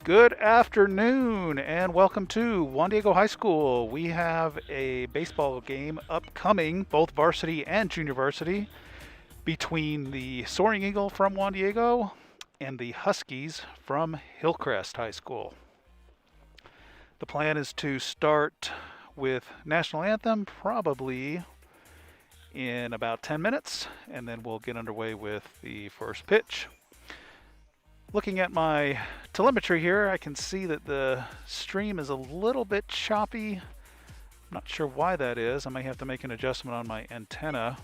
Good afternoon and welcome to Juan Diego High School. We have a baseball game upcoming, both varsity and junior varsity, between the Soaring Eagle from Juan Diego and the Huskies from Hillcrest High School. The plan is to start with National Anthem probably in about 10 minutes, and then we'll get underway with the first pitch. Looking at my telemetry here, I can see that the stream is a little bit choppy. I'm not sure why that is. I may have to make an adjustment on my antenna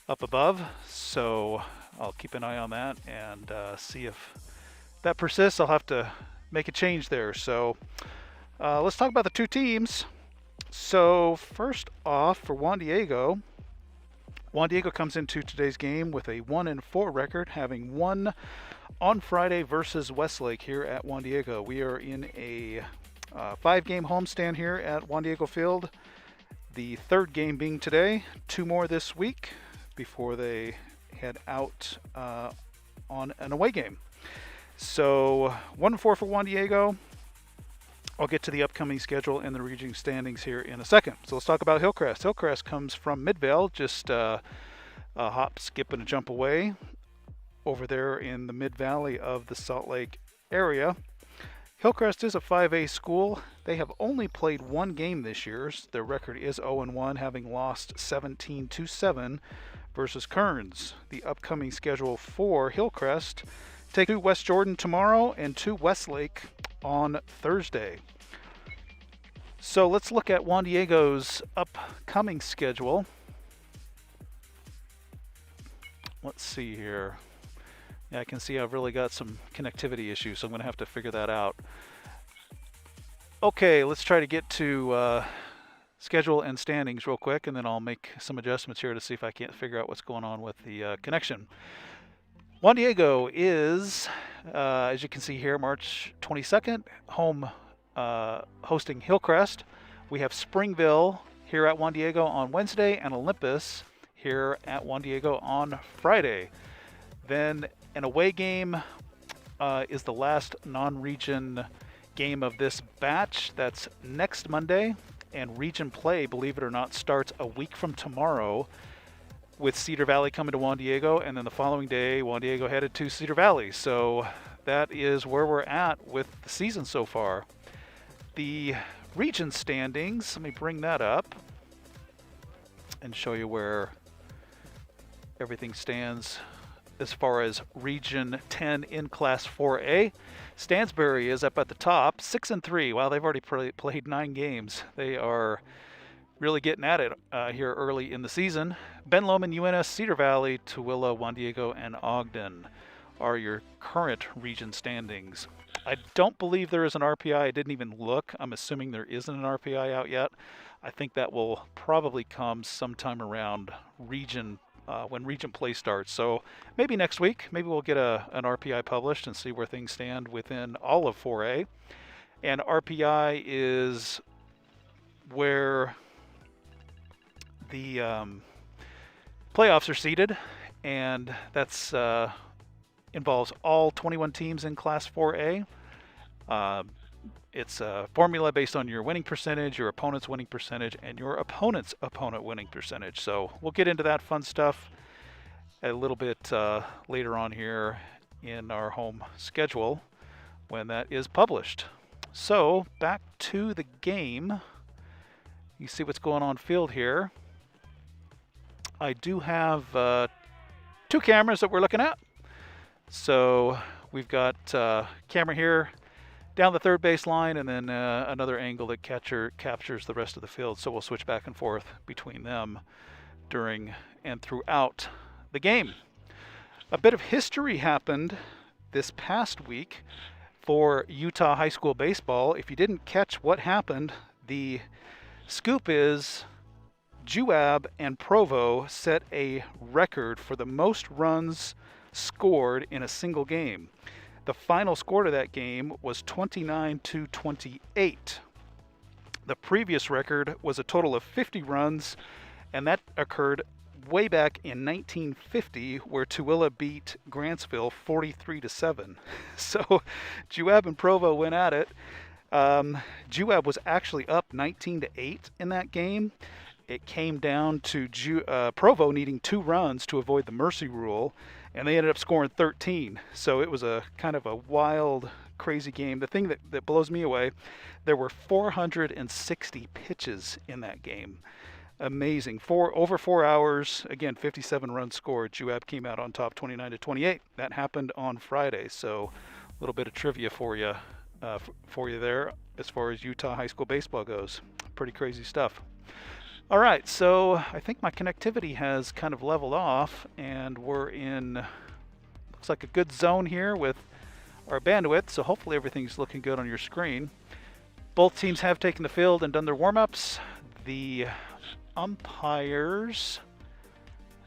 up above, so I'll keep an eye on that and see if that persists. I'll have to make a change there. So let's talk about the two teams. So first off, for Juan Diego comes into today's game with a 1-4 record, having won on Friday versus Westlake here at Juan Diego. We are in a 5-game homestand here at Juan Diego Field. The third game being today, 2 more this week before they head out on an away game. So 1-4 for Juan Diego. I'll get to the upcoming schedule and the region standings here in a second. So let's talk about Hillcrest. Hillcrest comes from Midvale, just a hop, skip, and a jump away over there in the mid-valley of the Salt Lake area. Hillcrest is a 5A school. They have only played 1 game this year. Their record is 0-1, having lost 17-7 versus Kearns. The upcoming schedule for Hillcrest: take to West Jordan tomorrow and to Westlake on Thursday. So let's look at Juan Diego's upcoming schedule. Let's see here. Yeah, I can see I've really got some connectivity issues, so I'm going to have to figure that out. Okay, let's try to get to schedule and standings real quick, and then I'll make some adjustments here to see if I can't figure out what's going on with the connection. Juan Diego is, as you can see here, March 22nd, home hosting Hillcrest. We have Springville here at Juan Diego on Wednesday and Olympus here at Juan Diego on Friday. Then an away game is the last non-region game of this batch. That's next Monday, and region play, believe it or not, starts a week from tomorrow, with Cedar Valley coming to Juan Diego, and then the following day, Juan Diego headed to Cedar Valley. So that is where we're at with the season so far. The region standings, let me bring that up and show you where everything stands as far as Region 10 in Class 4A. Stansbury is up at the top, 6-3. Wow, they've already played 9 games. They are really getting at it here early in the season. Ben Lomond, UNS, Cedar Valley, Tooele, Juan Diego, and Ogden are your current region standings. I don't believe there is an RPI. I didn't even look. I'm assuming there isn't an RPI out yet. I think that will probably come sometime around region when region play starts. So maybe next week, maybe we'll get an RPI published and see where things stand within all of 4A. And RPI is where the playoffs are seeded, and that's involves all 21 teams in Class 4A. It's a formula based on your winning percentage, your opponent's winning percentage, and your opponent's opponent winning percentage. So we'll get into that fun stuff a little bit later on here in our home schedule when that is published. So back to the game. You see what's going on field here. I do have 2 cameras that we're looking at. So we've got camera here down the third base line, and then another angle that captures the rest of the field. So we'll switch back and forth between them during and throughout the game. A bit of history happened this past week for Utah high school baseball. If you didn't catch what happened, the scoop is Juab and Provo set a record for the most runs scored in a single game. The final score to that game was 29-28. The previous record was a total of 50 runs, and that occurred way back in 1950, where Tooele beat Grantsville 43-7. So Juab and Provo went at it. Juab was actually up 19-8 in that game. It came down to Provo needing 2 runs to avoid the mercy rule, and they ended up scoring 13. So it was a kind of a wild, crazy game. The thing that blows me away, there were 460 pitches in that game. Amazing. Over 4 hours. Again, 57 runs scored. Juab came out on top 29-28. That happened on Friday. So a little bit of trivia for you there as far as Utah high school baseball goes. Pretty crazy stuff. All right, so I think my connectivity has kind of leveled off, and we're in, looks like a good zone here with our bandwidth, so hopefully everything's looking good on your screen. Both teams have taken the field and done their warm-ups. The umpires,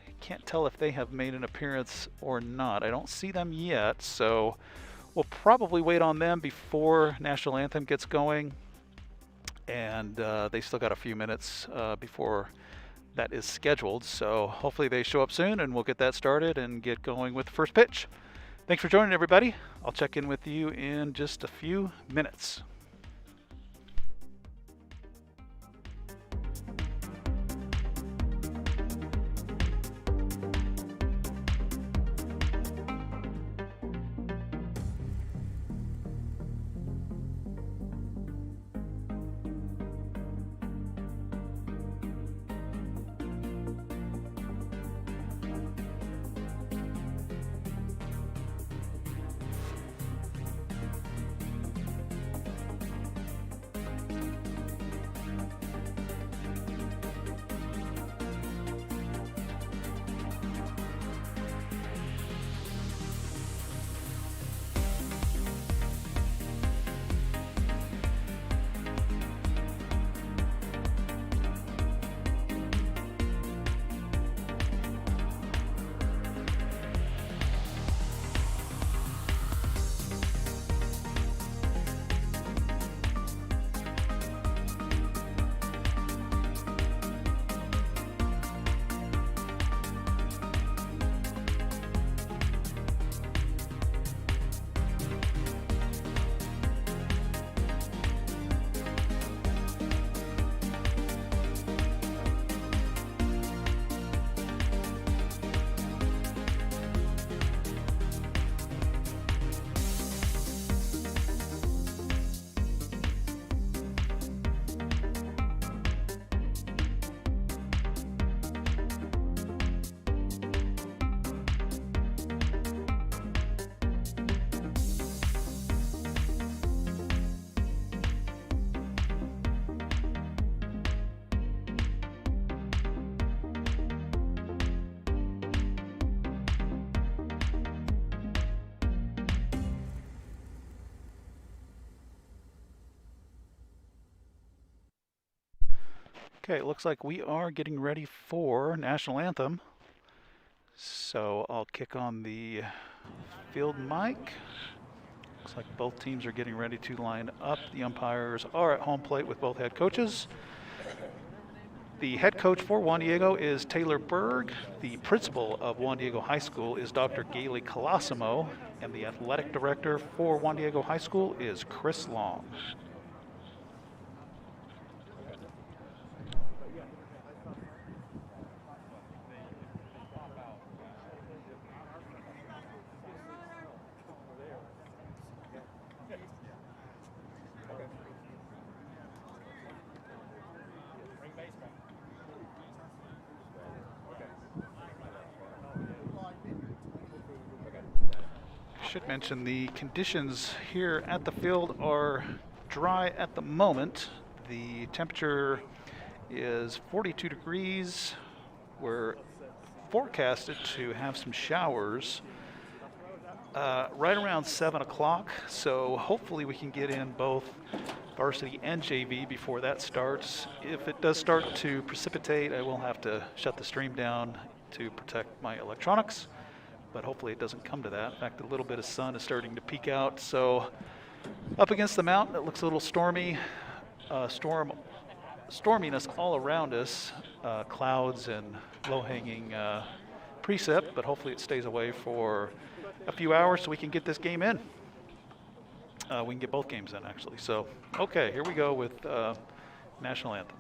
I can't tell if they have made an appearance or not. I don't see them yet, so we'll probably wait on them before National Anthem gets going. And they still got a few minutes before that is scheduled. So hopefully they show up soon and we'll get that started and get going with the first pitch. Thanks for joining, everybody. I'll check in with you in just a few minutes. Okay, it looks like we are getting ready for National Anthem. So I'll kick on the field mic. Looks like both teams are getting ready to line up. The umpires are at home plate with both head coaches. The head coach for Juan Diego is Taylor Berg. The principal of Juan Diego High School is Dr. Gailey Colosimo. And the athletic director for Juan Diego High School is Chris Long. Should mention the conditions here at the field are dry at the moment. The temperature is 42 degrees. We're forecasted to have some showers right around 7 o'clock. So hopefully we can get in both varsity and JV before that starts. If it does start to precipitate, I will have to shut the stream down to protect my electronics. But hopefully it doesn't come to that. In fact, a little bit of sun is starting to peek out. So up against the mountain, it looks a little stormy. Storm storminess all around us, clouds and low-hanging precip, but hopefully it stays away for a few hours so we can get this game in. We can get both games in, actually. So, okay, here we go with National Anthem.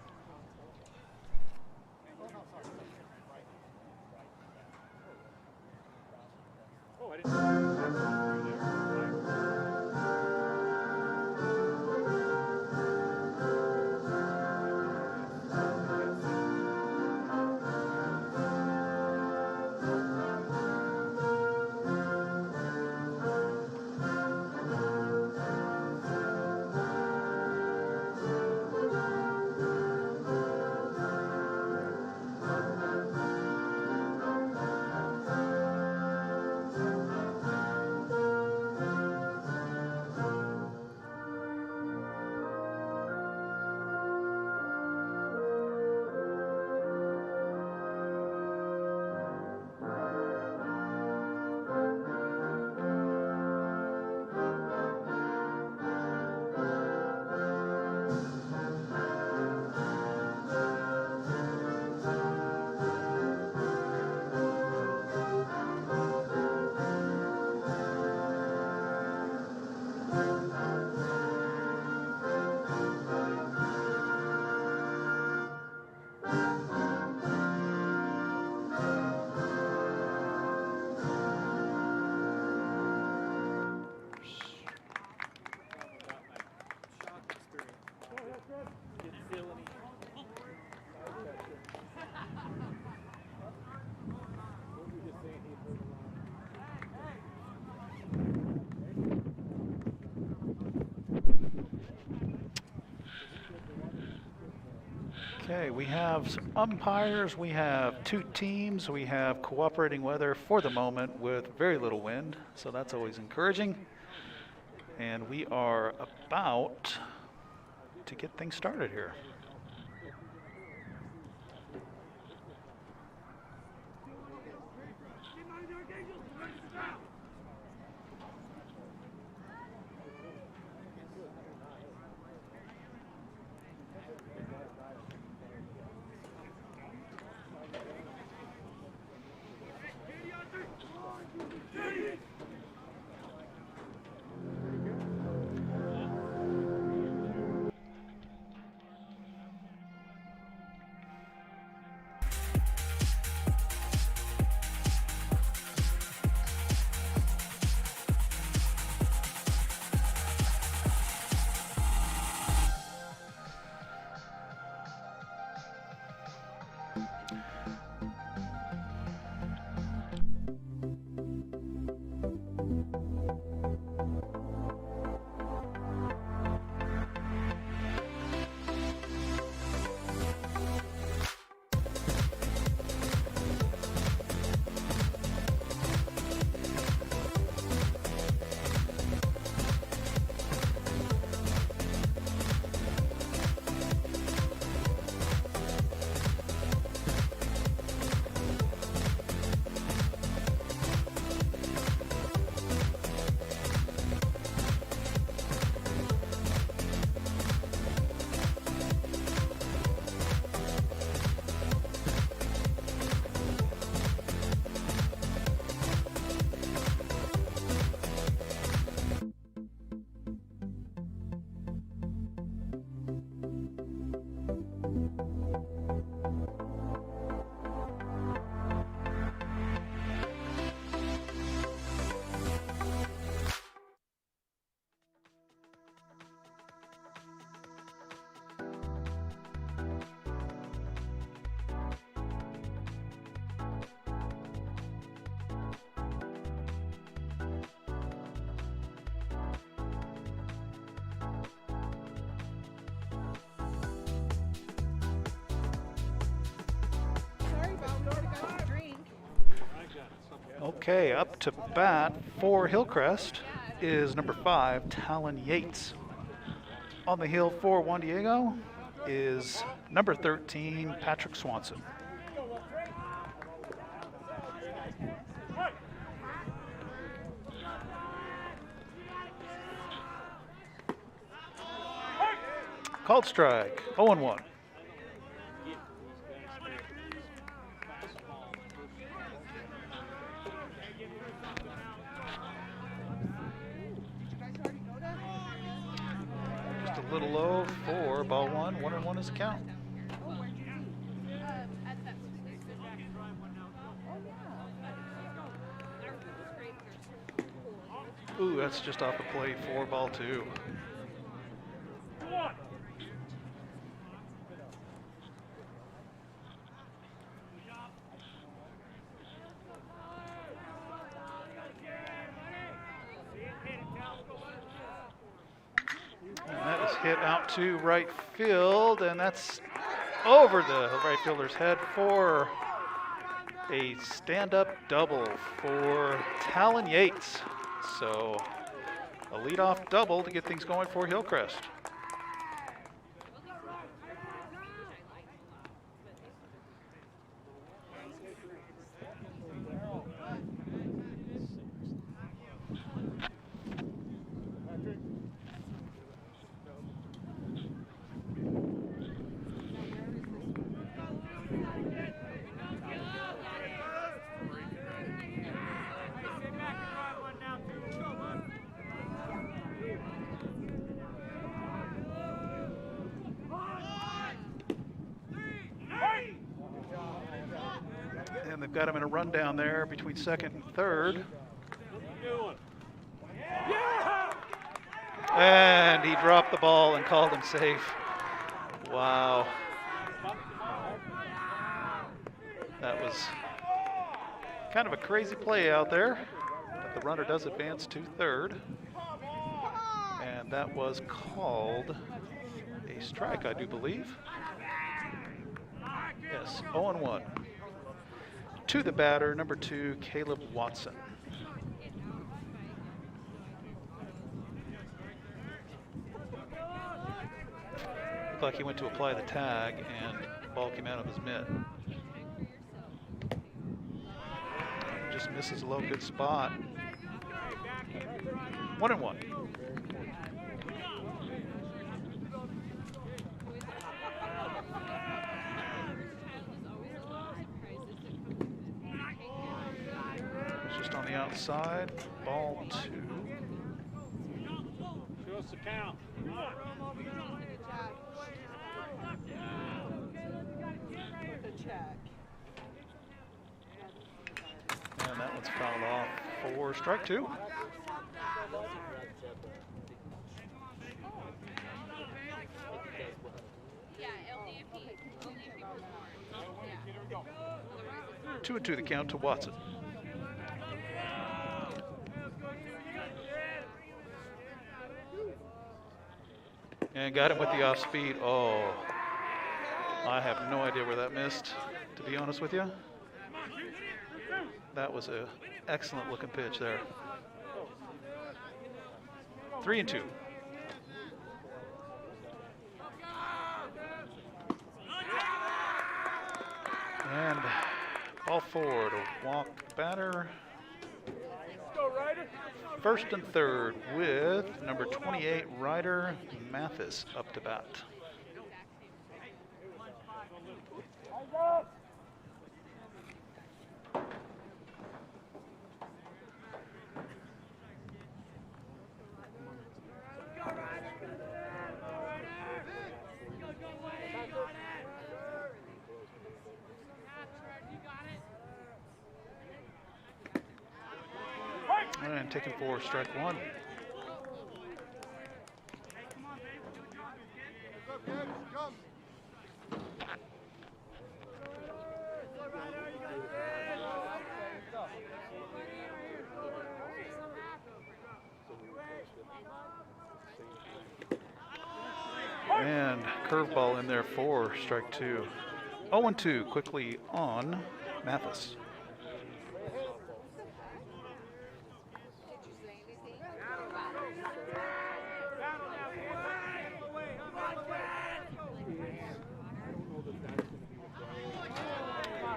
Okay, we have some umpires, we have two teams, we have cooperating weather for the moment with very little wind, so that's always encouraging. And we are about to get things started here. Okay, up to bat for Hillcrest is number 5, Talon Yates. On the hill for Juan Diego is number 13, Patrick Swanson. Called strike, 0-1. A little low for ball one. 1-1 is the count. Ooh, that's just off the plate for ball two. And that is hit out to right field, and that's over the right fielder's head for a stand-up double for Talon Yates. So a leadoff double to get things going for Hillcrest. And they've got him in a rundown there between second and third. And he dropped the ball and called him safe. Wow. That was kind of a crazy play out there. But the runner does advance to third. And that was called a strike, I do believe. Yes, 0-1. To the batter, number 2, Caleb Watson. Looked like he went to apply the tag and the ball came out of his mitt. Just misses a low, good spot. 1-1. Just on the outside, ball 2. Show us the count. And that one's fouled off for strike 2. Two and 2 the count to Watson. And got him with the off speed. Oh, I have no idea where that missed, to be honest with you. That was an excellent looking pitch there. 3 and 2. And ball 4 to walk batter. First and third with number 28, Ryder Mathis, up to bat. And taken for strike 1. And curveball in there for strike 2. 0-2 quickly on Mathis.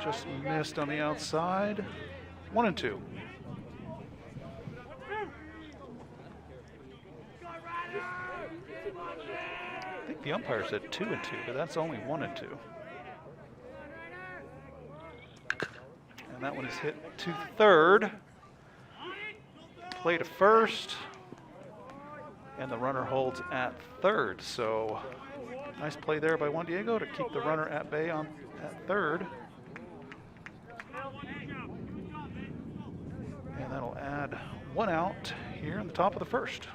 Just missed on the outside. 1 and 2. I think the umpire said 2 and 2, but that's only 1 and 2. And that one is hit to third. Play to first. And the runner holds at third. So nice play there by Juan Diego to keep the runner at bay at third. And that'll add 1 out here in the top of the first,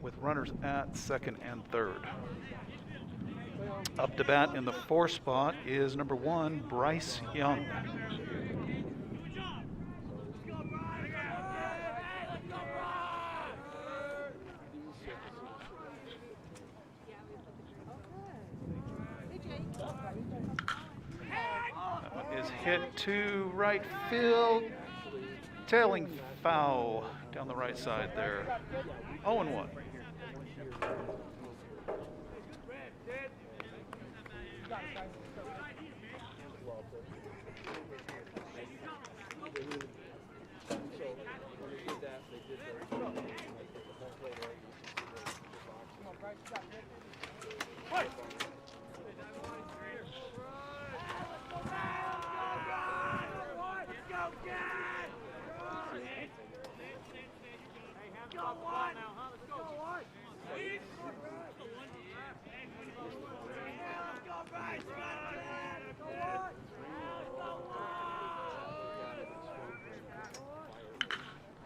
with runners at second and third. Up to bat in the 4 spot is number 1, Bryce Young. That one is hit to right field. Tailing foul down the right side there. 0-1.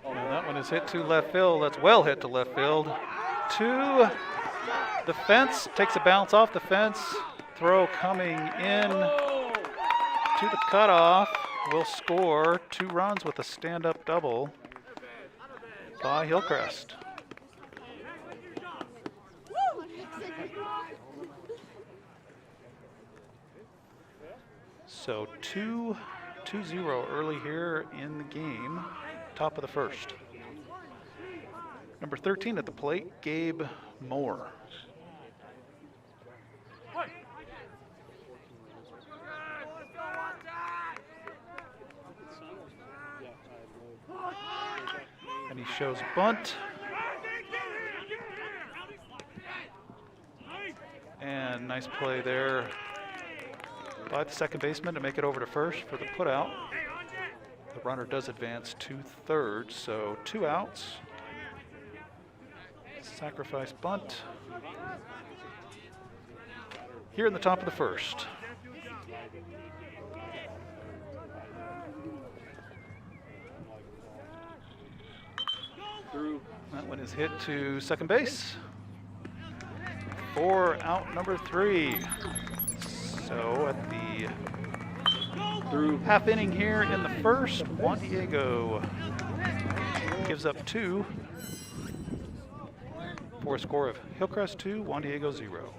And that one is hit to left field. That's well hit to left field. To the fence. Takes a bounce off the fence. Throw coming in to the cutoff. Will score 2 runs with a stand-up double by Hillcrest. So 2-0 early here in the game, top of the first. Number 13 at the plate, Gabe Moore. And he shows bunt. And nice play there by the second baseman to make it over to first for the putout. The runner does advance to third, so 2 outs. Sacrifice bunt here in the top of the first. That one is hit to second base for out number 3. So at the half inning here in the first, Juan Diego gives up 2 for a score of Hillcrest 2, Juan Diego 0.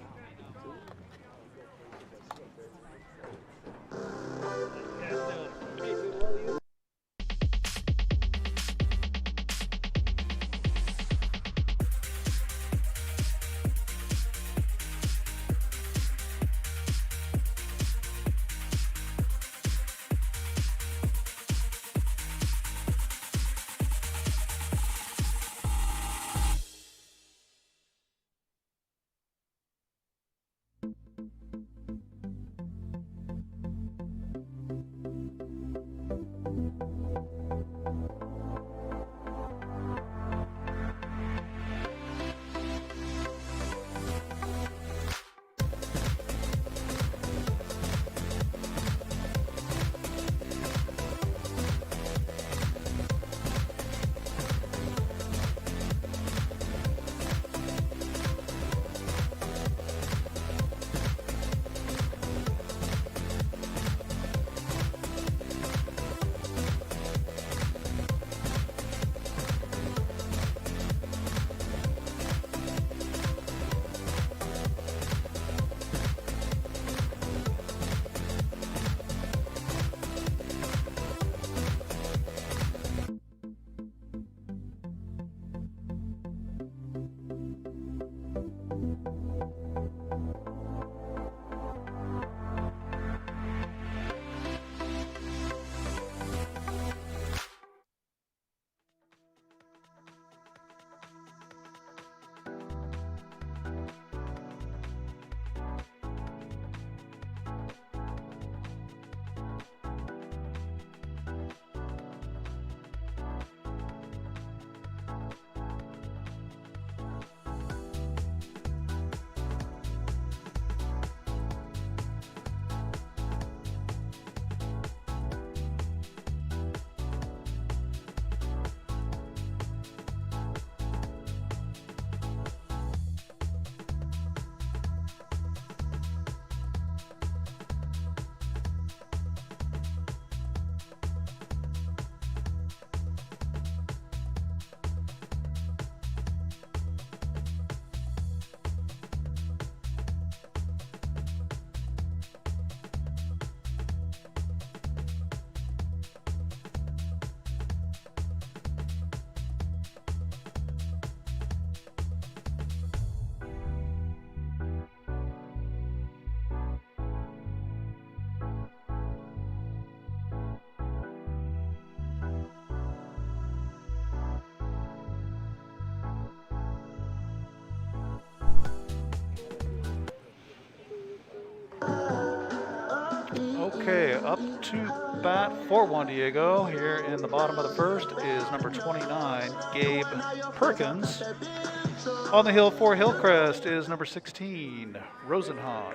Okay, up to bat for Juan Diego here in the bottom of the first is number 29, Gabe Perkins. On the hill for Hillcrest is number 16, Rosenhan.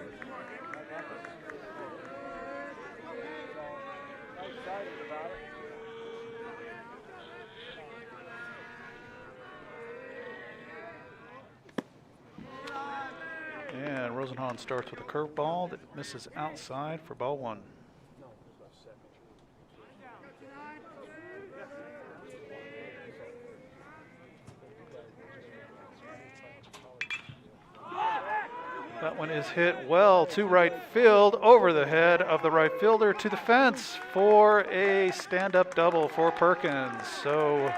And Rosenhan starts with a curveball that misses outside for ball one. That one is hit well to right field, over the head of the right fielder to the fence for a stand-up double for Perkins. So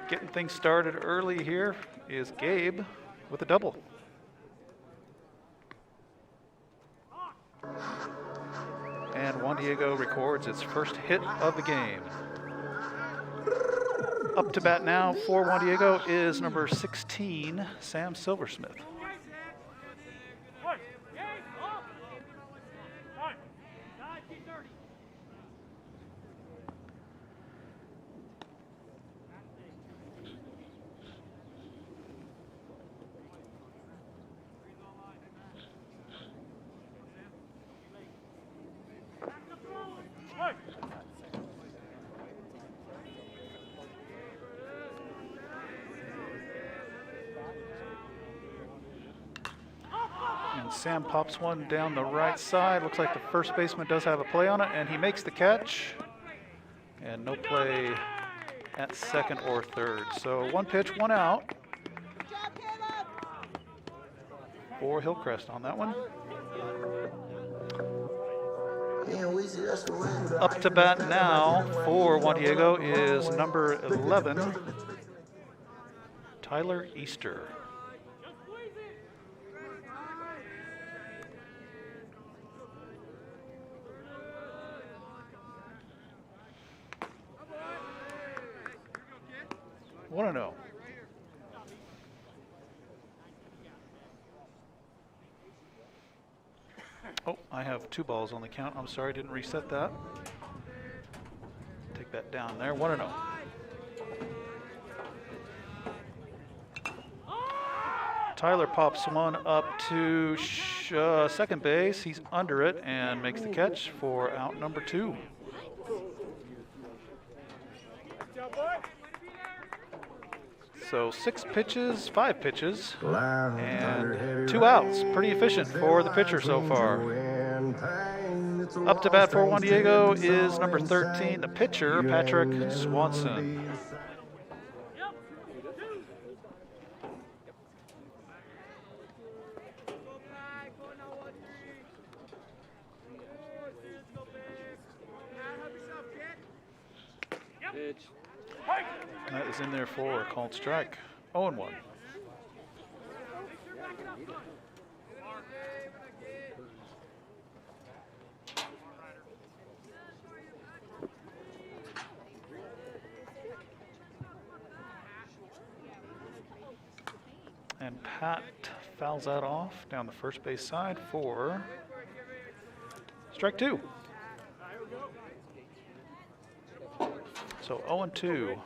getting things started early here is Gabe with a double. And Juan Diego records its first hit of the game. Up to bat now for Juan Diego is number 16, Sam Silversmith. Sam pops one down the right side. Looks like the first baseman does have a play on it, and he makes the catch. And no play at second or third. So one pitch, one out for Hillcrest on that one. Up to bat now for Juan Diego is number 11, Tyler Easter. Want to know. Oh, I have 2 balls on the count. I'm sorry, didn't reset that. Take that down there. 1-0. Tyler pops one up to second base. He's under it and makes the catch for out number 2. So 5 pitches, and 2 outs. Pretty efficient for the pitcher so far. Up to bat for Juan Diego is number 13, the pitcher, Patrick Swanson. That is in there for a called strike. 0-1. And Pat fouls that off down the first base side for strike 2. So 0-2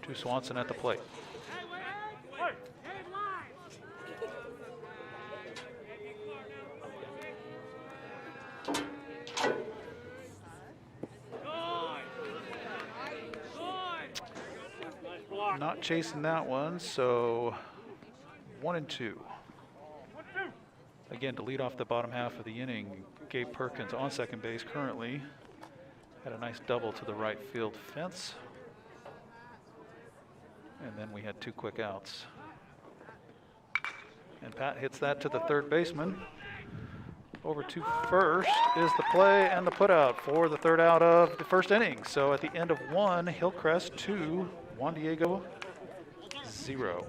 to Swanson at the plate. Not chasing that one, so 1-2. Again, to lead off the bottom half of the inning, Gabe Perkins on second base currently. Had a nice double to the right field fence. And then we had 2 quick outs. And Pat hits that to the third baseman. Over to first is the play and the putout for the third out of the first inning. So at the end of 1, Hillcrest 2, Juan Diego 0.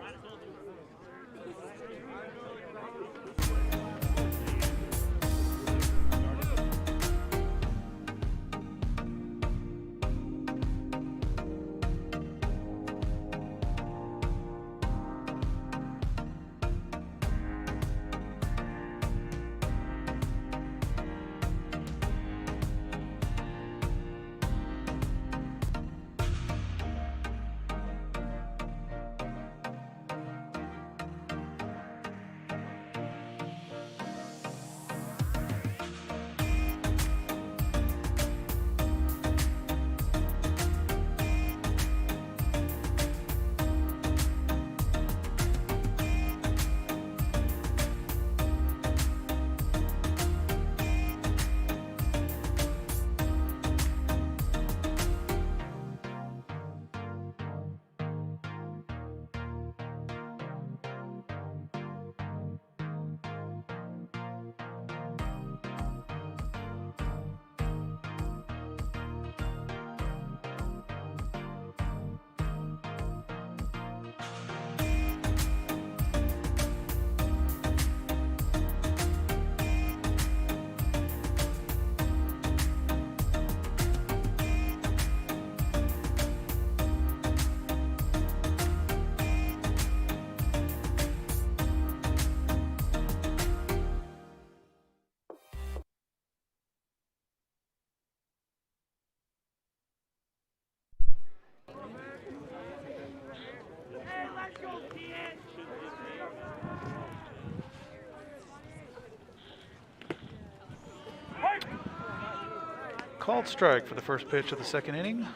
Called strike for the first pitch of the second inning.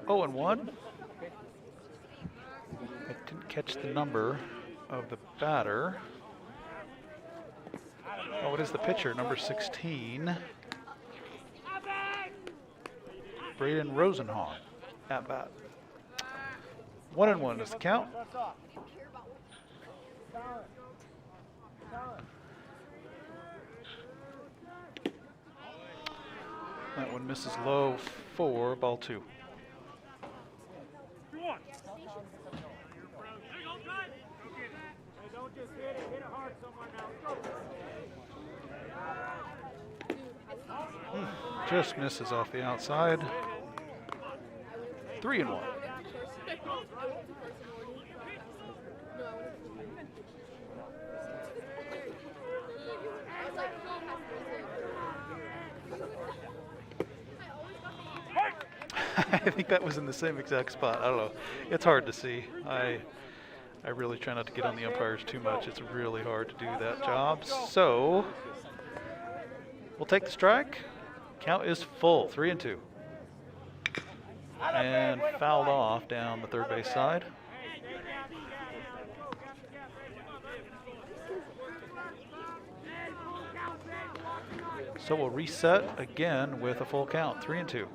0-1. I didn't catch the number of the batter. Oh, it is the pitcher, number 16. Braden Rosenhahn at bat. 1-1 is the count. That one misses low for ball 2. Just misses off the outside. 3-1. I think that was in the same exact spot. I don't know. It's hard to see. I really try not to get on the umpires too much. It's really hard to do that job. So we'll take the strike. Count is full, 3-2. And fouled off down the third base side. So we'll reset again with a full count, 3-2.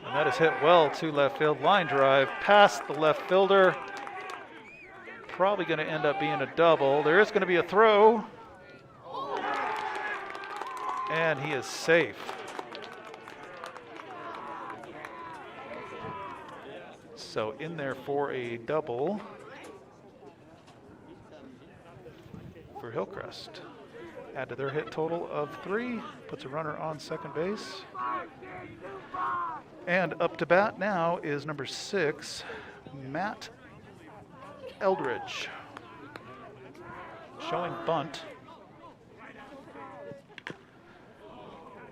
And that is hit well to left field. Line drive past the left fielder. Probably going to end up being a double. There is going to be a throw. And he is safe. So in there for a double for Hillcrest. Add to their hit total of 3. Puts a runner on second base. And up to bat now is number 6, Matt Eldridge. Showing bunt.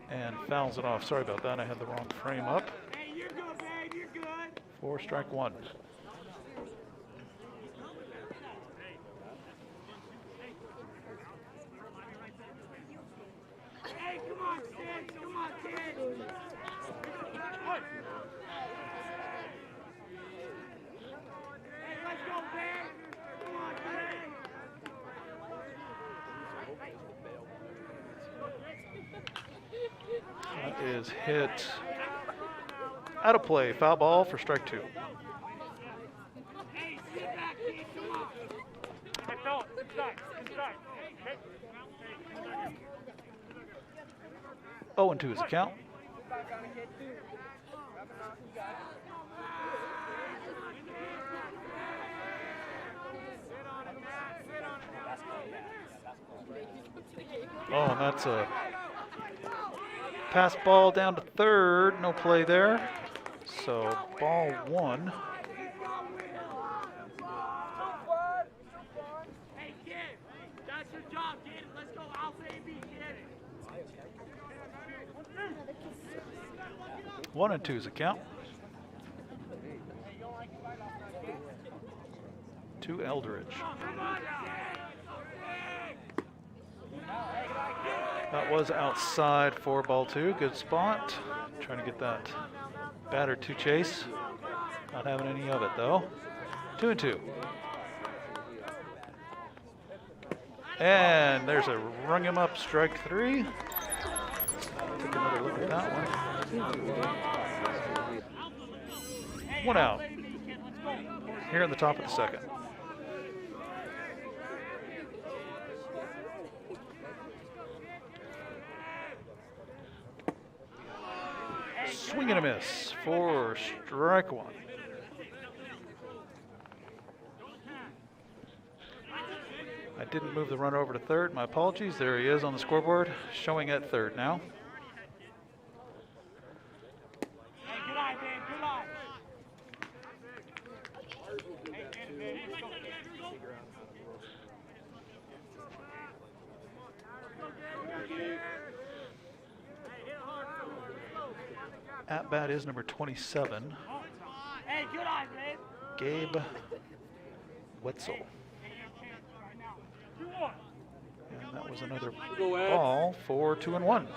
And fouls it off. Sorry about that. I had the wrong frame up. For strike 1. That is hit out of play. Foul ball for strike 2. Oh, and 2 is the count. Oh, and that's a pass ball down to third. No play there. So ball 1. Hey, kid, that's your job, kid. Let's go. I'll say B, kid. 1-2 is the count. To Eldridge. That was outside for ball 2. Good spot. Trying to get that batter to chase. Not having any of it though. 2-2. And there's a rung him up strike 3. Take another look at that one. 1 out. Here in the top of the second. Swing and a miss for strike 1. I didn't move the runner over to third. My apologies. There he is on the scoreboard, showing at third now. At bat is number 27, Hey, good eye, man. Gabe Wetzel. And that was another ball for 2-1.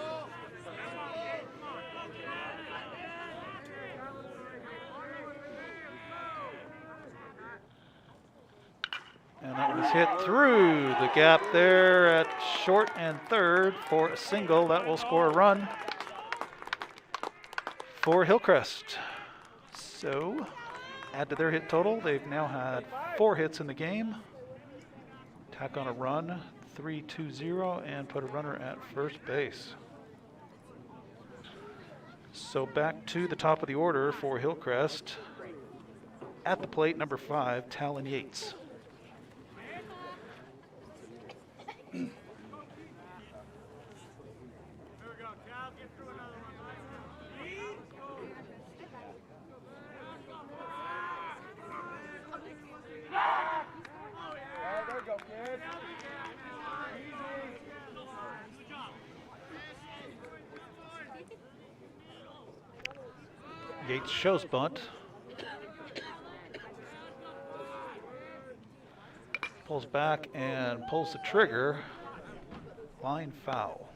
And that was hit through the gap there at short and third for a single. That will score a run for Hillcrest. So, add to their hit total, they've now had 4 hits in the game. Tack on a run, 3-2-0, and put a runner at first base. So back to the top of the order for Hillcrest. At the plate, number 5, Talon Yates. Yates shows bunt. Pulls back and pulls the trigger. Line foul.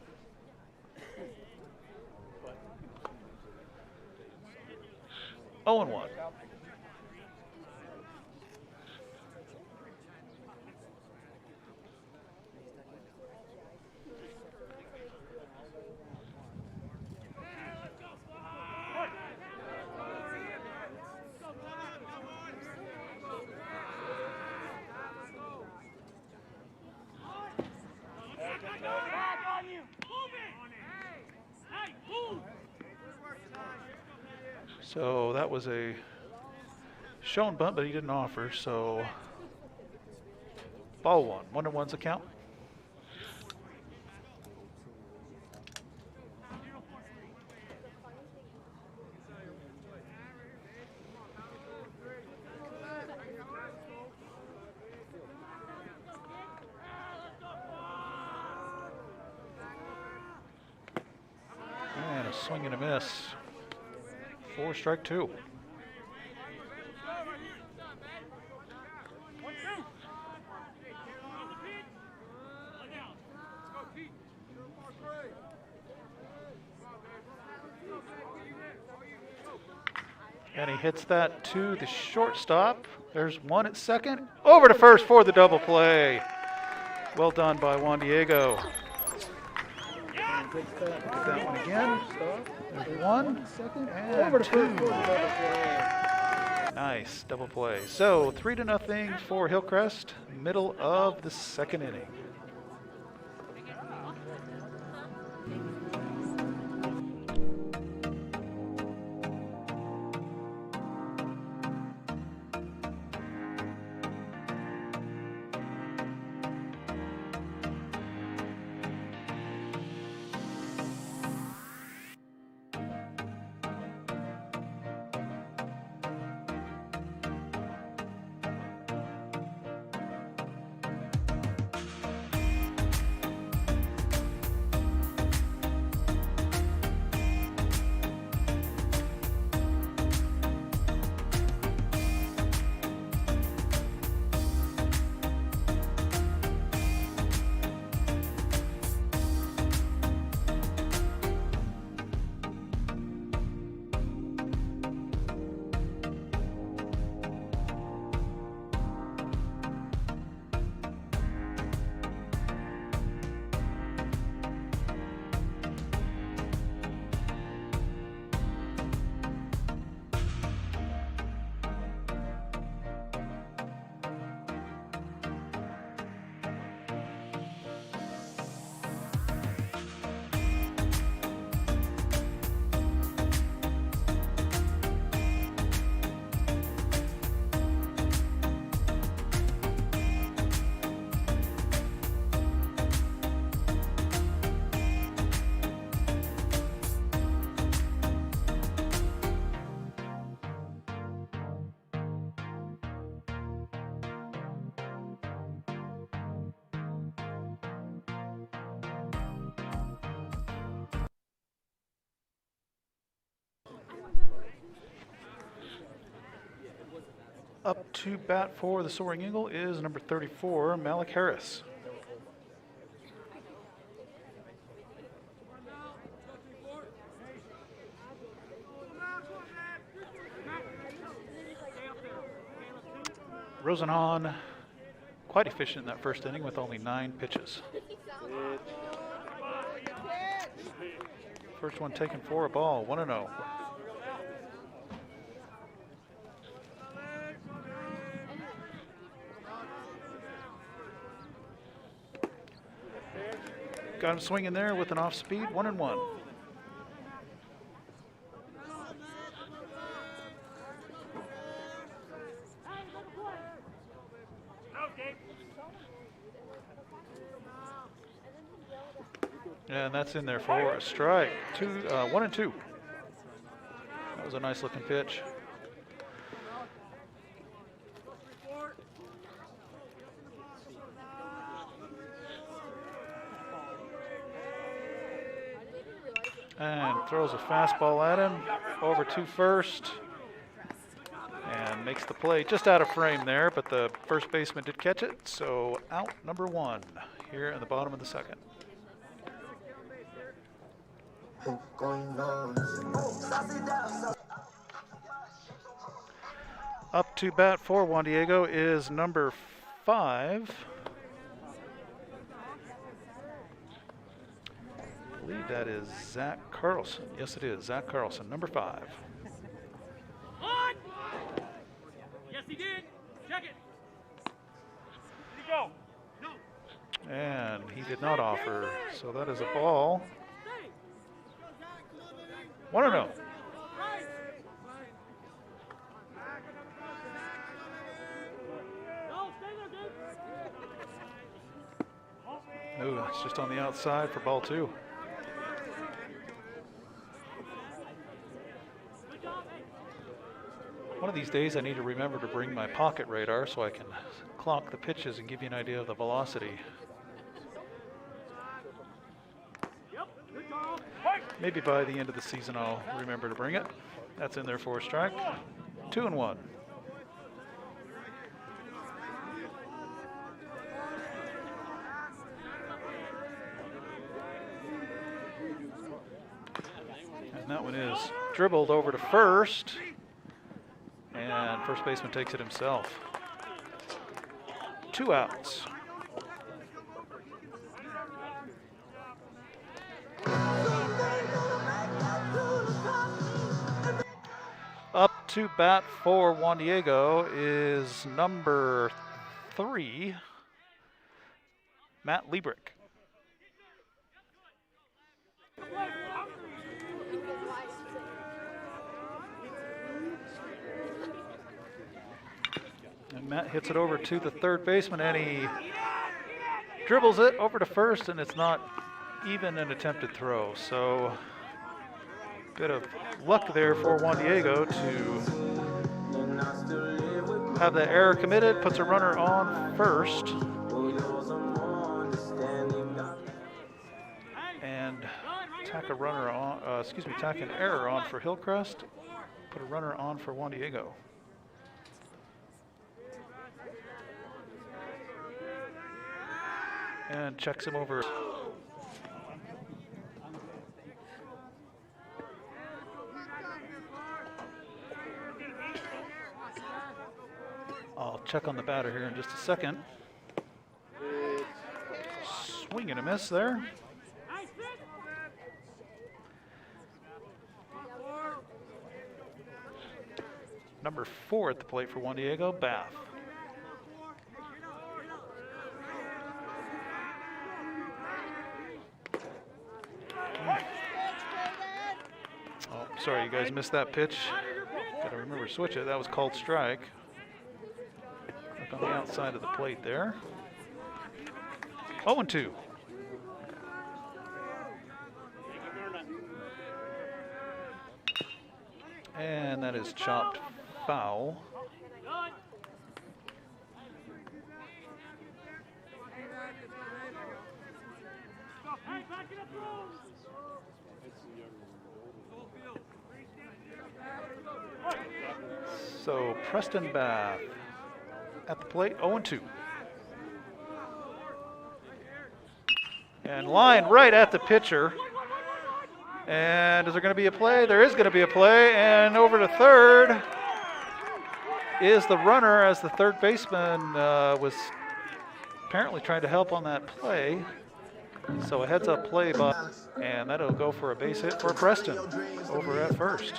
Oh and 1. So that was a shown bunt, but he didn't offer, so ball 1. 1-1's the count. And a swing and a miss. 4 strike 2. And he hits that to the shortstop. There's one at second. Over to first for the double play. Well done by Juan Diego. Look at that one again. There's 1 and 2. Nice double play. So 3-0 for Hillcrest, middle of the second inning. Up to bat for the Soaring Eagle is number 34, Malik Harris. Rosenhan, quite efficient in that first inning with only 9 pitches. First one taken for a ball, 1-0. Got him swinging there with an off speed, 1-1. And that's in there for a strike. 1-2. That was a nice looking pitch. And throws a fastball at him, over to first, and makes the play just out of frame there, but the first baseman did catch it, so out number 1 here in the bottom of the second. Up to bat for Juan Diego is number 5. I believe that is Zach Carlson. Yes, it is Zach Carlson, number 5. On! Yes, he did. Check it. Did he go? No. And he did not offer, so that is a ball. 1-0. Ooh, that's just on the outside for ball 2. One of these days I need to remember to bring my pocket radar so I can clock the pitches and give you an idea of the velocity. Maybe by the end of the season I'll remember to bring it. That's in there for a strike. 2-1. And that one is dribbled over to first. And first baseman takes it himself. 2 outs. Up to bat for Juan Diego is number 3, Matt Liebrick. And Matt hits it over to the third baseman, and he dribbles it over to first, and it's not even an attempted throw. So, bit of luck there for Juan Diego to have the error committed, puts a runner on first. And tack an error on for Hillcrest, put a runner on for Juan Diego. And checks him over. I'll check on the batter here in just a second. Swing and a miss there. Number 4 at the plate for Juan Diego, Bath. Oh, sorry, you guys missed that pitch. Gotta remember to switch it. That was called strike. Look on the outside of the plate there. 0-2. And that is chopped foul. So Preston Bath at the plate, 0-2. And line right at the pitcher. And is there going to be a play? There is going to be a play. And over to third is the runner, as the third baseman was apparently trying to help on that play. So a heads-up play, and that'll go for a base hit for Preston over at first.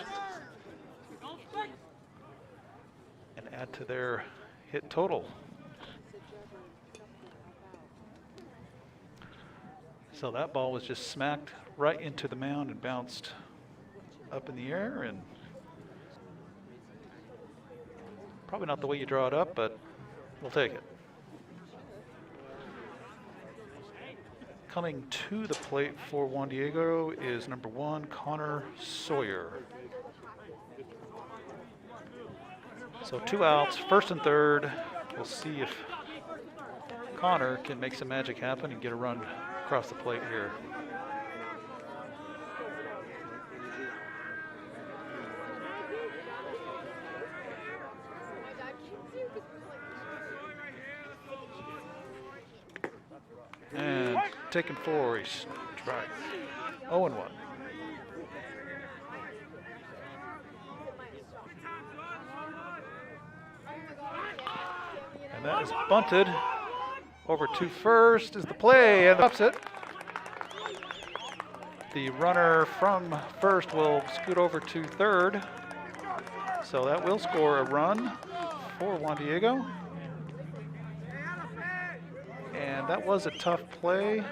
And add to their hit total. So that ball was just smacked right into the mound and bounced up in the air, and probably not the way you draw it up, but we'll take it. Coming to the plate for Juan Diego is number 1, Connor Sawyer. So 2 outs, first and third. We'll see if Connor can make some magic happen and get a run across the plate here. And taken for a strike. 0-1. And that is bunted over to first is the play, and stops it. The runner from first will scoot over to third. So that will score a run for Juan Diego. And that was a tough play.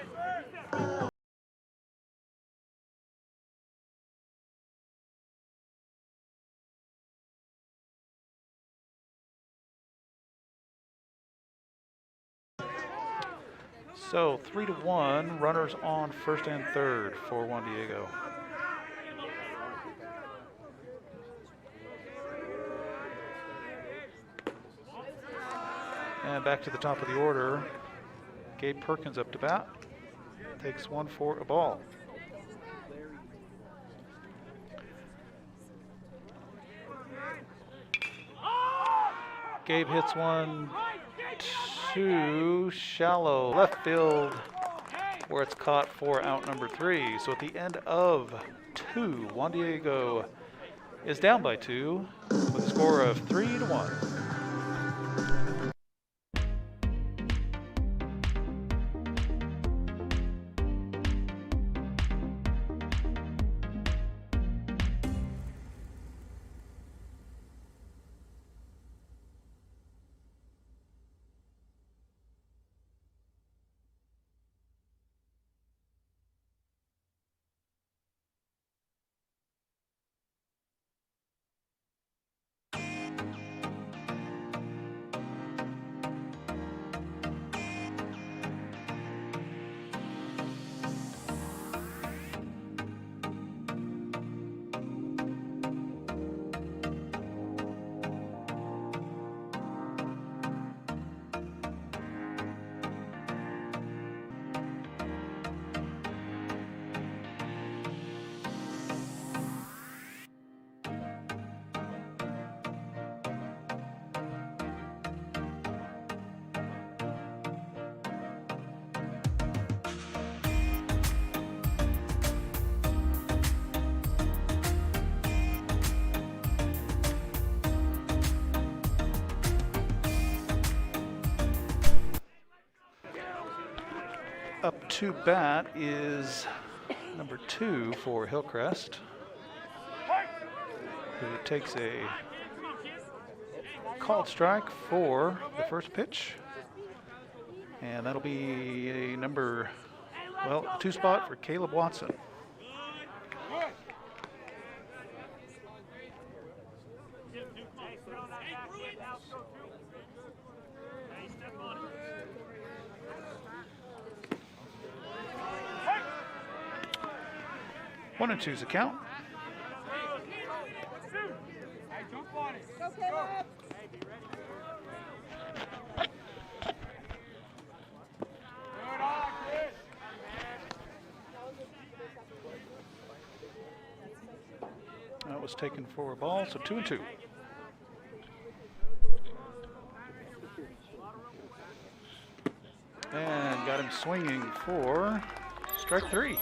So 3-1, runners on first and third for Juan Diego. And back to the top of the order. Gabe Perkins up to bat. Takes one for a ball. Gabe hits one to shallow left field, where it's caught for out number 3. So at the end of 2, Juan Diego is down by 2 with a score of 3-1. Up to bat is number 2 for Hillcrest, who takes a called strike for the first pitch. And that'll be a number, 2 spot for Caleb Watson. One and two's the count. That was taken for a ball, so 2 and 2. got him swinging for strike 3.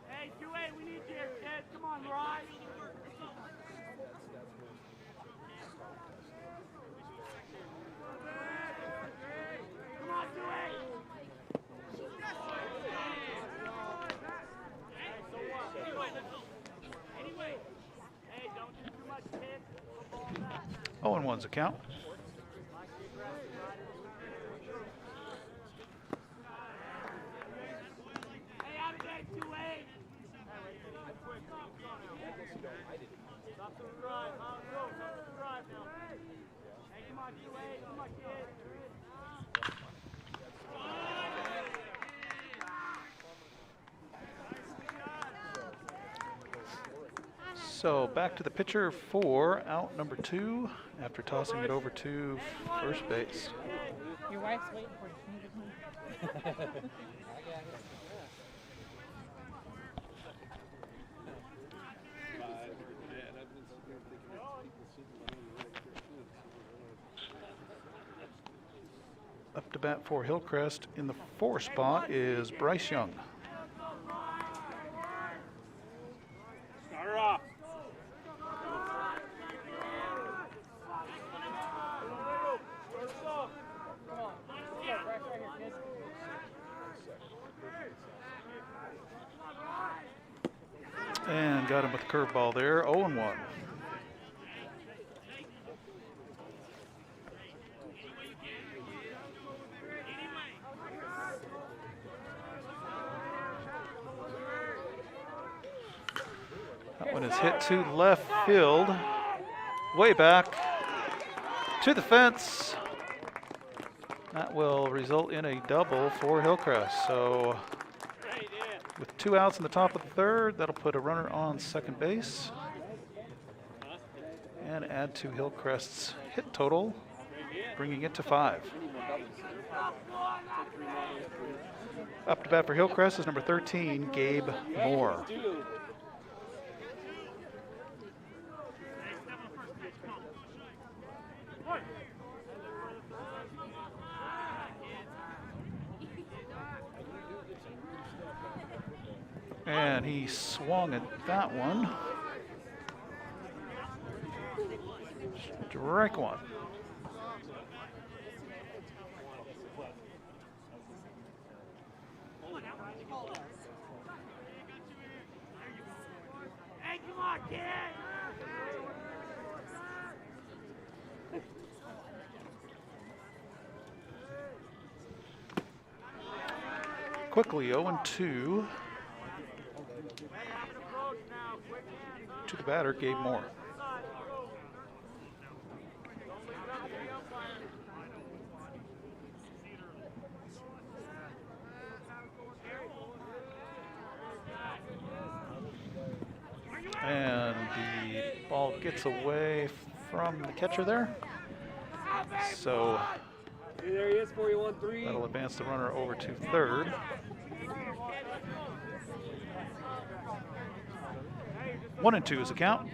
Hey, 2A, we need you here, kid. Come on, Ryan. Come on, 2A. Anyway. Hey, don't do too much, kid. 0-1's account. Hey, out of there, 2A. Stop the drive. Stop the drive now. Hey, come on, 2A. Come on, kid. So back to the pitcher for out number 2 after tossing it over to first base. Your wife's waiting for you. Can you get home? Up to bat for Hillcrest in the 4 spot is Bryce Young. Start her off. And got him with the curveball there, 0-1. That one is hit to left field, way back to the fence. That will result in a double for Hillcrest. So with 2 outs in the top of the 3rd, that'll put a runner on second base and add to Hillcrest's hit total, bringing it to 5. Up to bat for Hillcrest is number 13, Gabe Moore. And he swung at that one. Strike 1. Hey, come on, kid. Quickly 0-2 to the batter, Gabe Moore. And the ball gets away from the catcher there. So There he is, 41-3. that'll advance the runner over to 3rd. One and 2 is the count.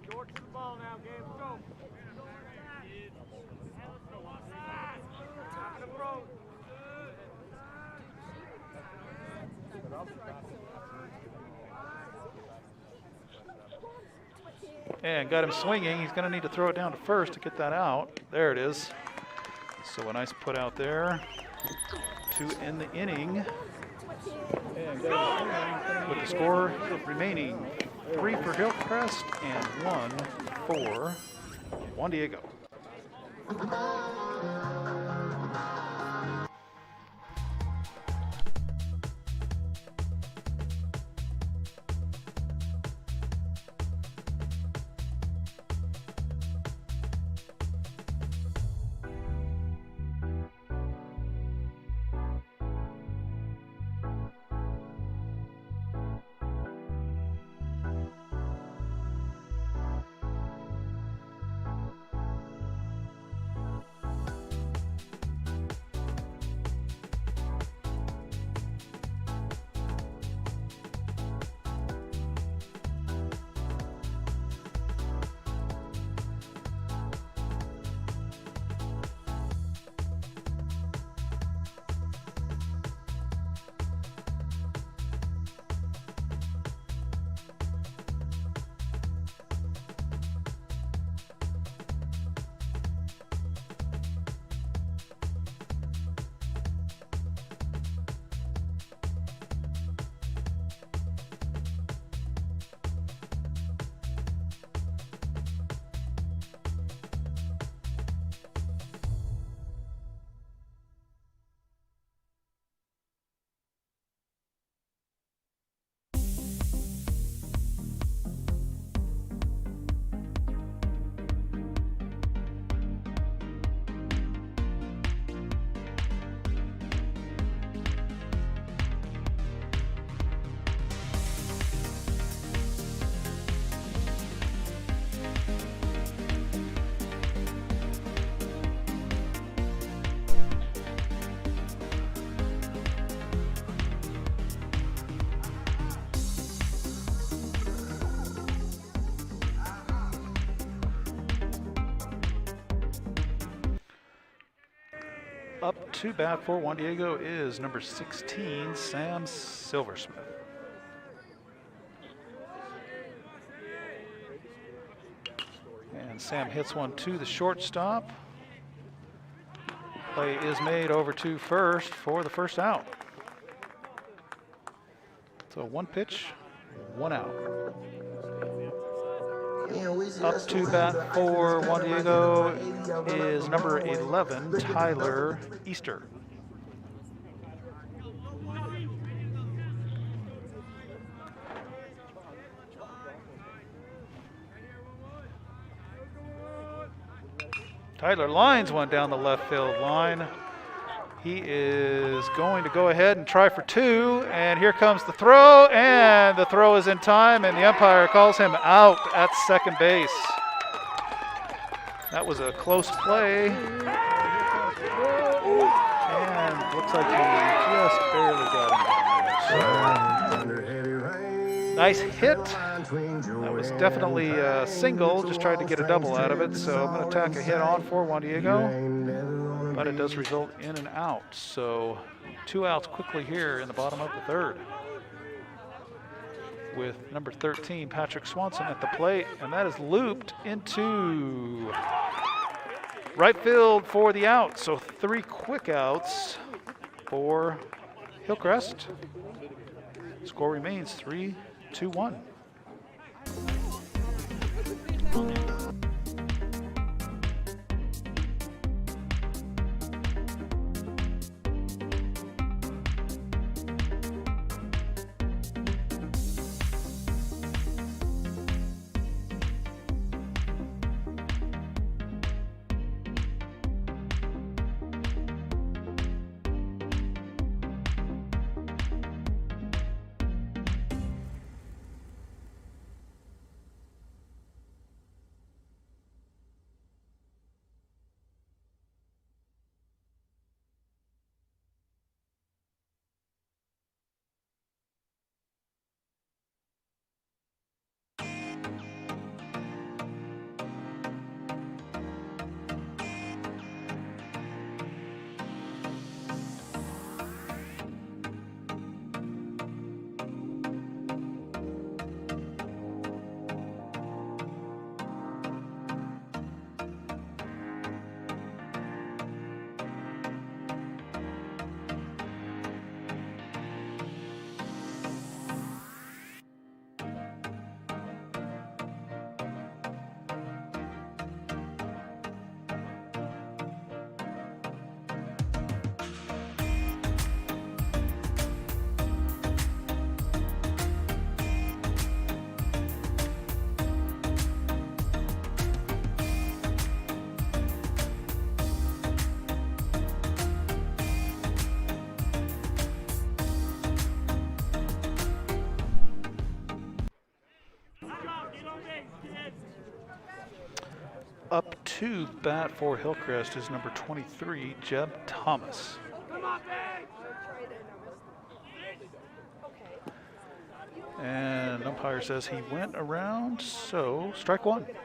George to the ball now, Gabe. Let's go. And got him swinging. He's going to need to throw it down to first to get that out. There it is. So a nice put out there to end the inning. And with the score remaining 3 for Hillcrest and 1 for Juan Diego. Up to bat for Juan Diego is number 16, Sam Silversmith. And Sam hits one to the shortstop. Play is made over to first for the first out. So 1 pitch, 1 out. Up to bat for Juan Diego is number 11, Tyler Easter. Tyler lines one down the left field line. He is going to go ahead and try for 2, and here comes the throw, and the throw is in time, and the umpire calls him out at second base. That was a close play, and looks like he just barely got him down there. Nice hit. That was definitely a single, just tried to get a double out of it, so I'm going to tack a hit on for Juan Diego. But it does result in an out. So 2 outs quickly here in the bottom of the third. With number 13, Patrick Swanson at the plate. And that is looped into right field for the out. So 3 quick outs for Hillcrest. Score remains 3-2-1. Up to bat for Hillcrest is number 23, Jeb Thomas. And umpire says he went around, so strike 1. Here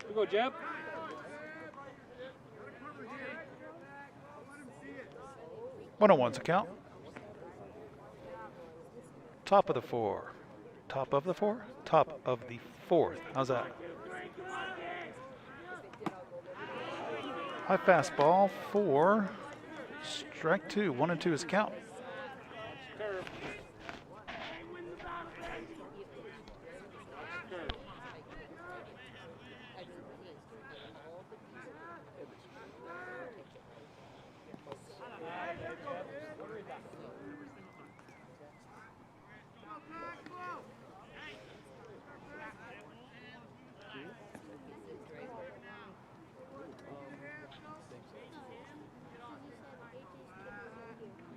we go, Jeb. 1-0-1's a count. Top of the 4. Top of the 4? Top of the 4th. How's that? High fastball for strike 2. 1-2 is a count.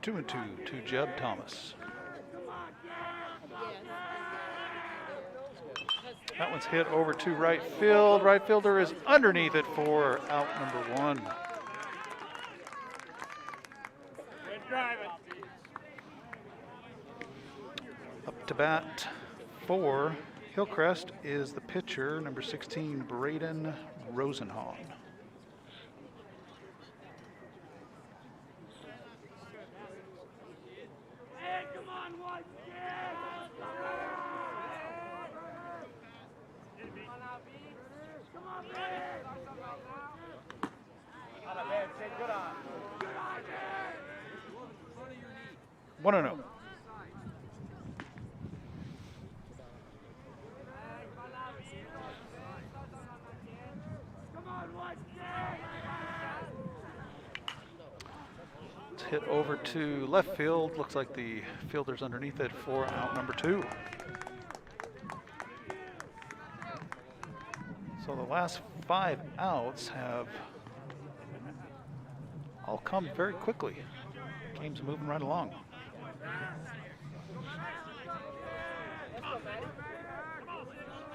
Two and two to Jeb Thomas. That one's hit over to right field. Right fielder is underneath it for out number 1. Good drive, Up to bat for Hillcrest is the pitcher, number 16, Braden Rosenhahn. Hey, come on, Juan, come on, man. 1-0. It's hit over to left field. Looks like the fielder's underneath it for out number 2. So the last 5 outs have all come very quickly. Game's moving right along.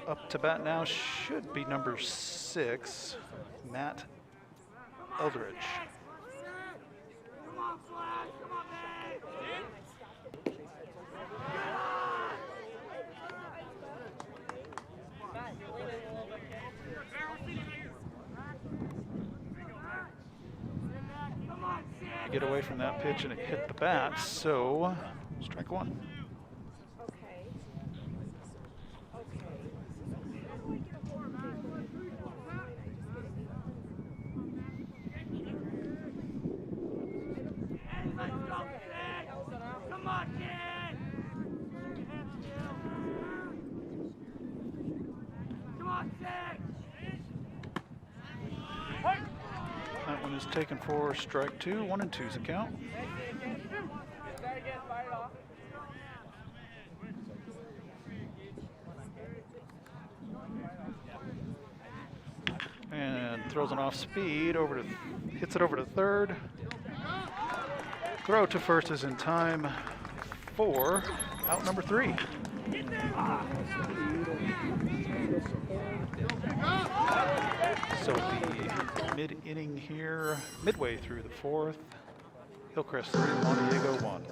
Up to bat now should be number 6, Matt Eldridge. Come on, Flash, come on, man. Come on, Sid. Get away from that pitch and it hit the bat, so strike 1. Let's go, Sid. Come on, kid. Come on, Sid. That one is taken for strike 2, 1 and 2's account. And throws an off speed over to, hits it over to third. Throw to first is in time for out number 3. So the mid-inning here, midway through the 4th, Hillcrest 3, Juan Diego 1.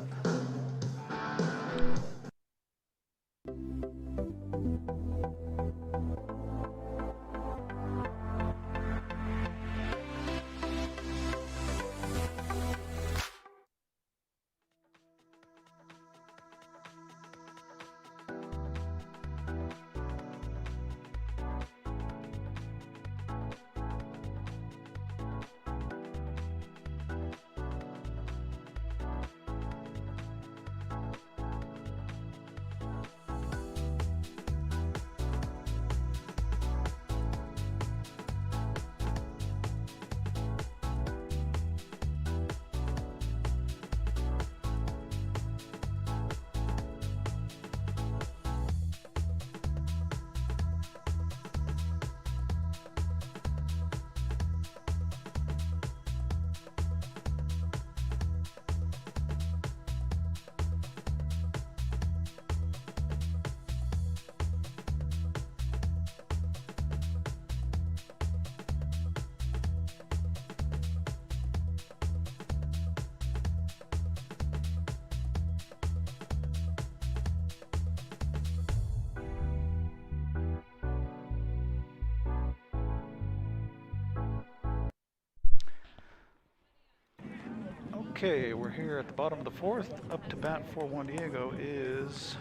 Okay, we're here at the bottom of the 4th. Up to bat for Juan Diego is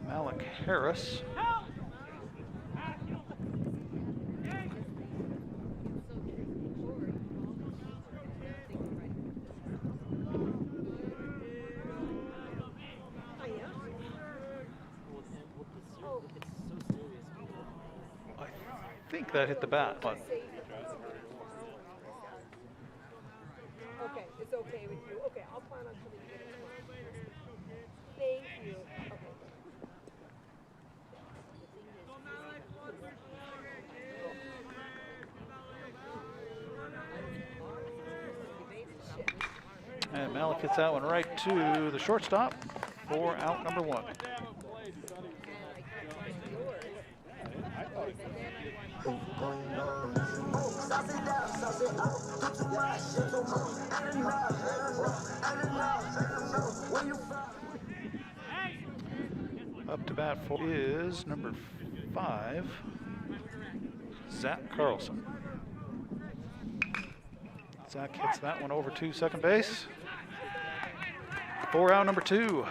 Malik Harris. I think that hit the bat, but Okay, it's okay with you. Okay, I'll plan on coming to get it tomorrow. Thank you. Okay. and Malik hits that one right to the shortstop for out number 1. Up to bat for is number 5, Zach Carlson. Zach hits that one over to second base. 4 out, number 2.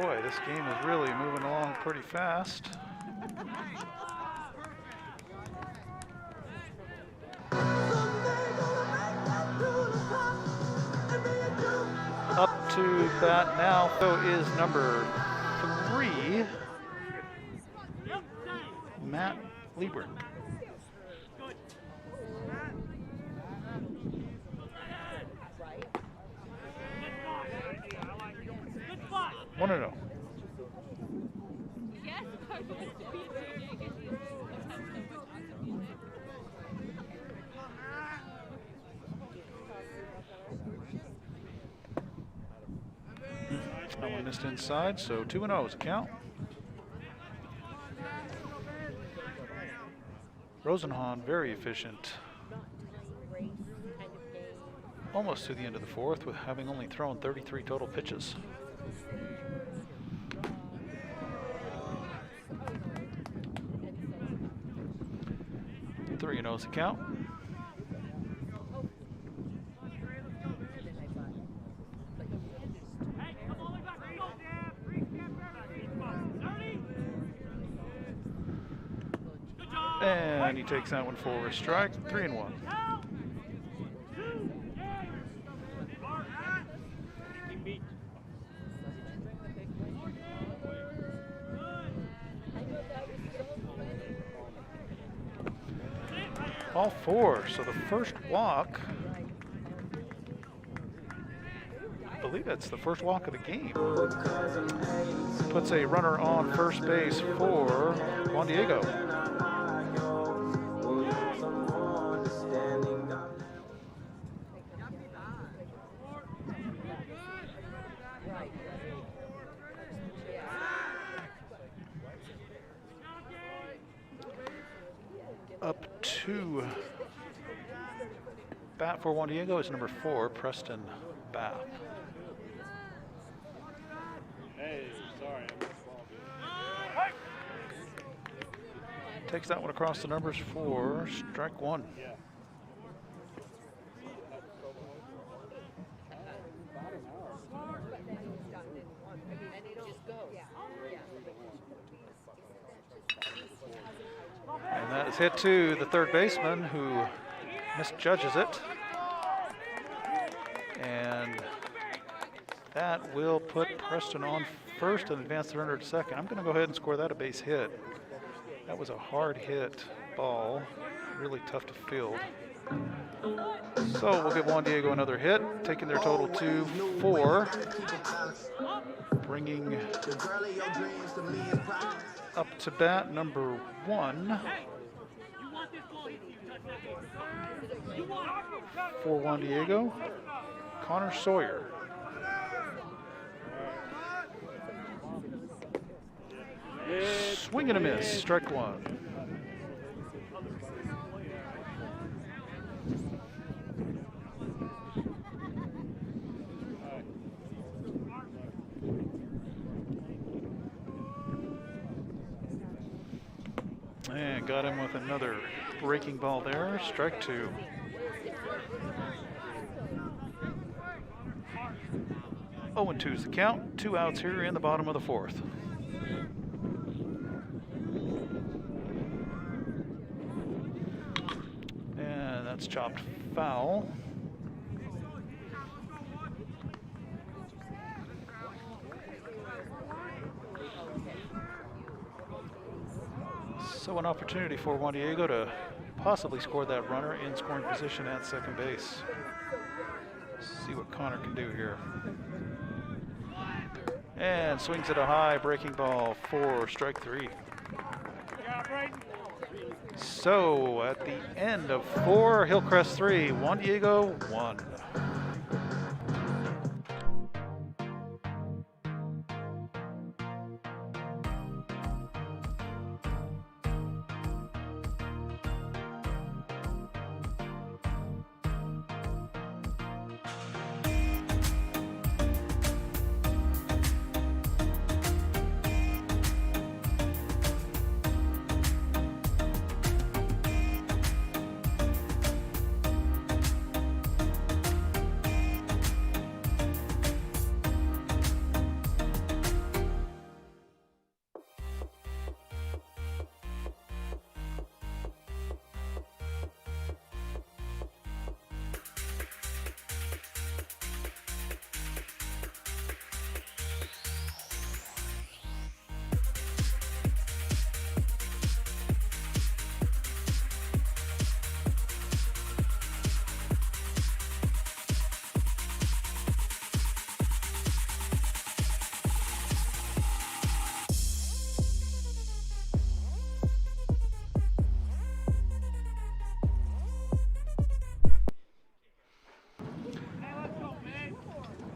Boy, this game is really moving along pretty fast. Up to bat now so is number 3, Matt Lieber. One and oh. That one missed inside, so 2-0 is the count. Rosenhan very efficient. Almost to the end of the 4th with having only thrown 33 total pitches. 3-0 is the count. And he takes that one for a strike. 3-1. All 4. So the first walk, I believe that's the first walk of the game. Puts a runner on first base for Juan Diego. Up to bat for Juan Diego is number 4, Preston Bath. Hey, sorry. Takes that one across the numbers for strike 1. Yeah. And that is hit to the third baseman who misjudges it. And that will put Preston on first and advance the runner to second. I'm going to go ahead and score that a base hit. That was a hard hit ball, really tough to field. So we'll give Juan Diego another hit, taking their total to 4, bringing up to bat number 1 for Juan Diego, Connor Sawyer. Swing and a miss, strike 1. And got him with another breaking ball there, strike 2. Oh, and 2 is the count. 2 outs here in the bottom of the 4th. And that's chopped foul. So an opportunity for Juan Diego to possibly score that runner in scoring position at second base. See what Connor can do here. And swings at a high breaking ball for strike 3. So at the end of 4, Hillcrest 3, Juan Diego 1.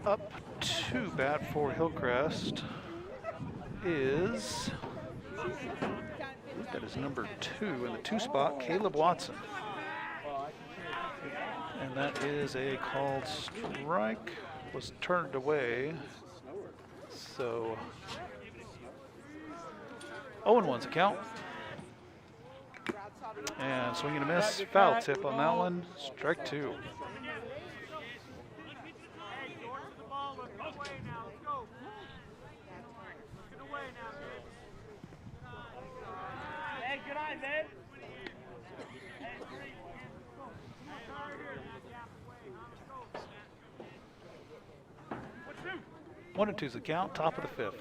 Up to bat for Hillcrest is, that is number 2 in the 2 spot, Caleb Watson. And that is a called strike, was turned away. So 0-1's a count. And swing and a miss, foul tip on that one, strike 2. Hey, good eye, man. 1-2's the count, top of the 5th.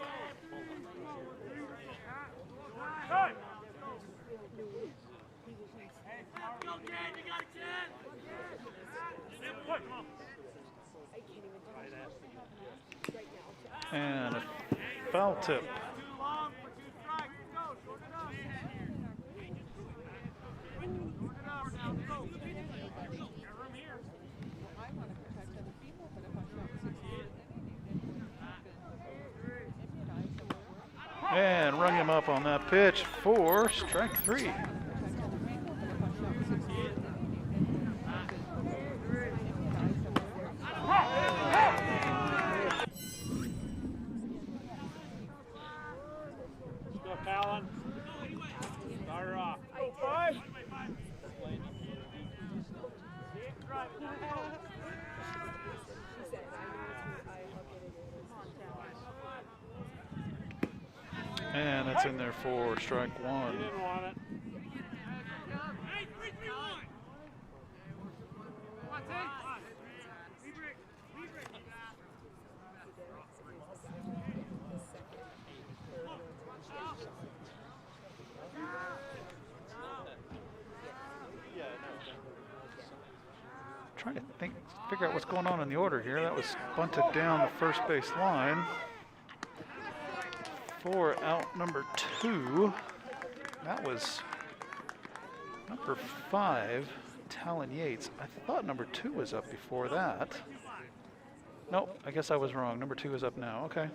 And a foul tip. And rung him up on that pitch for strike 3. Let's go, Fallon. Start her off. And that's in there for strike 1. You didn't want it. Trying to figure out what's going on in the order here. That was bunted down the first base line. For out number 2, that was number 5, Talon Yates. I thought number 2 was up before that. Nope, I guess I was wrong. Number 2 is up now. Okay.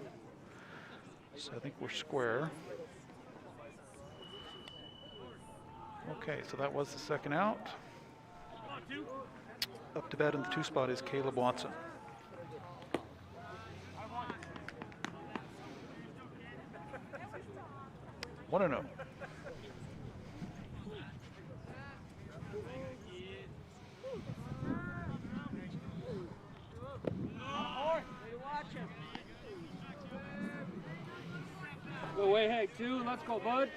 So I think we're square. Okay, so that was the second out. Up to bat in the 2 spot is Caleb Watson. One and 0. Go way heck 2. Let's go, bud.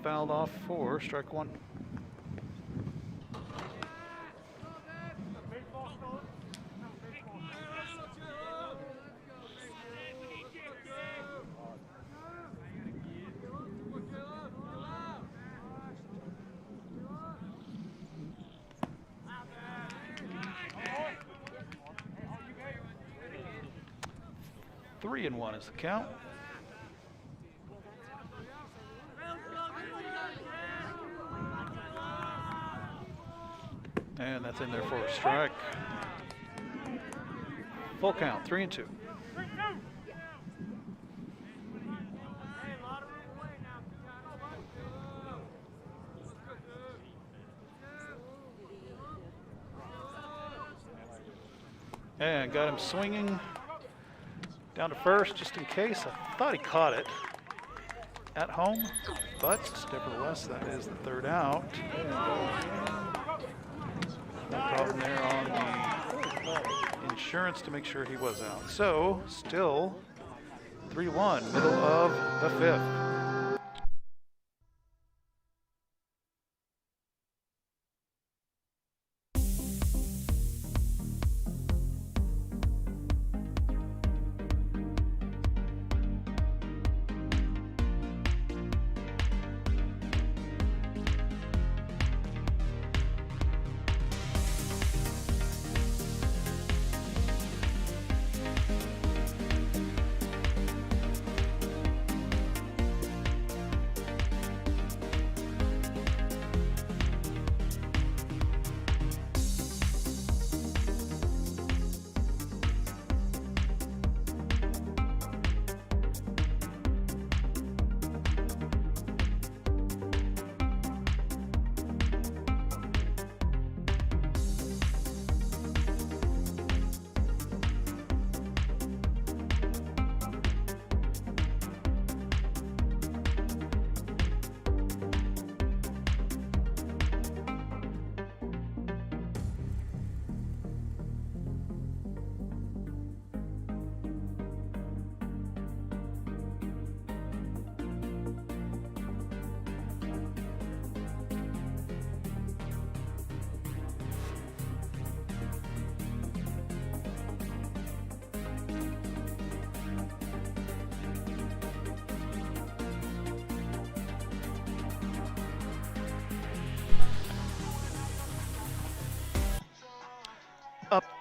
Fouled off for strike 1. Three and 1 is the count. And that's in there for a strike. Full count, 3 and 2. And got him swinging down to first just in case. I thought he caught it at home, but nevertheless, that is the third out. No problem there on the insurance to make sure he was out. So still 3-1, middle of the 5th.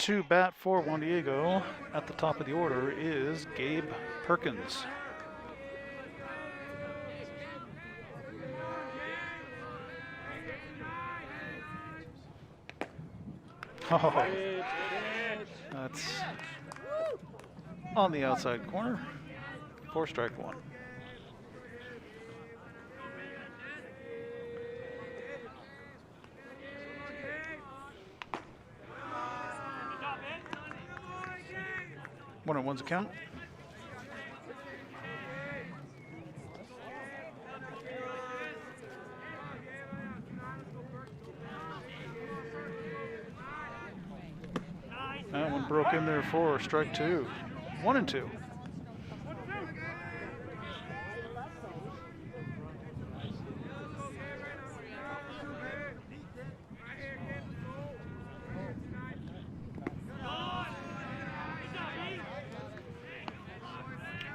to bat for Juan Diego at the top of the order is Gabe Perkins. Oh, that's on the outside corner for strike one. One on one's a count. That one broke in there for strike two. 1-2.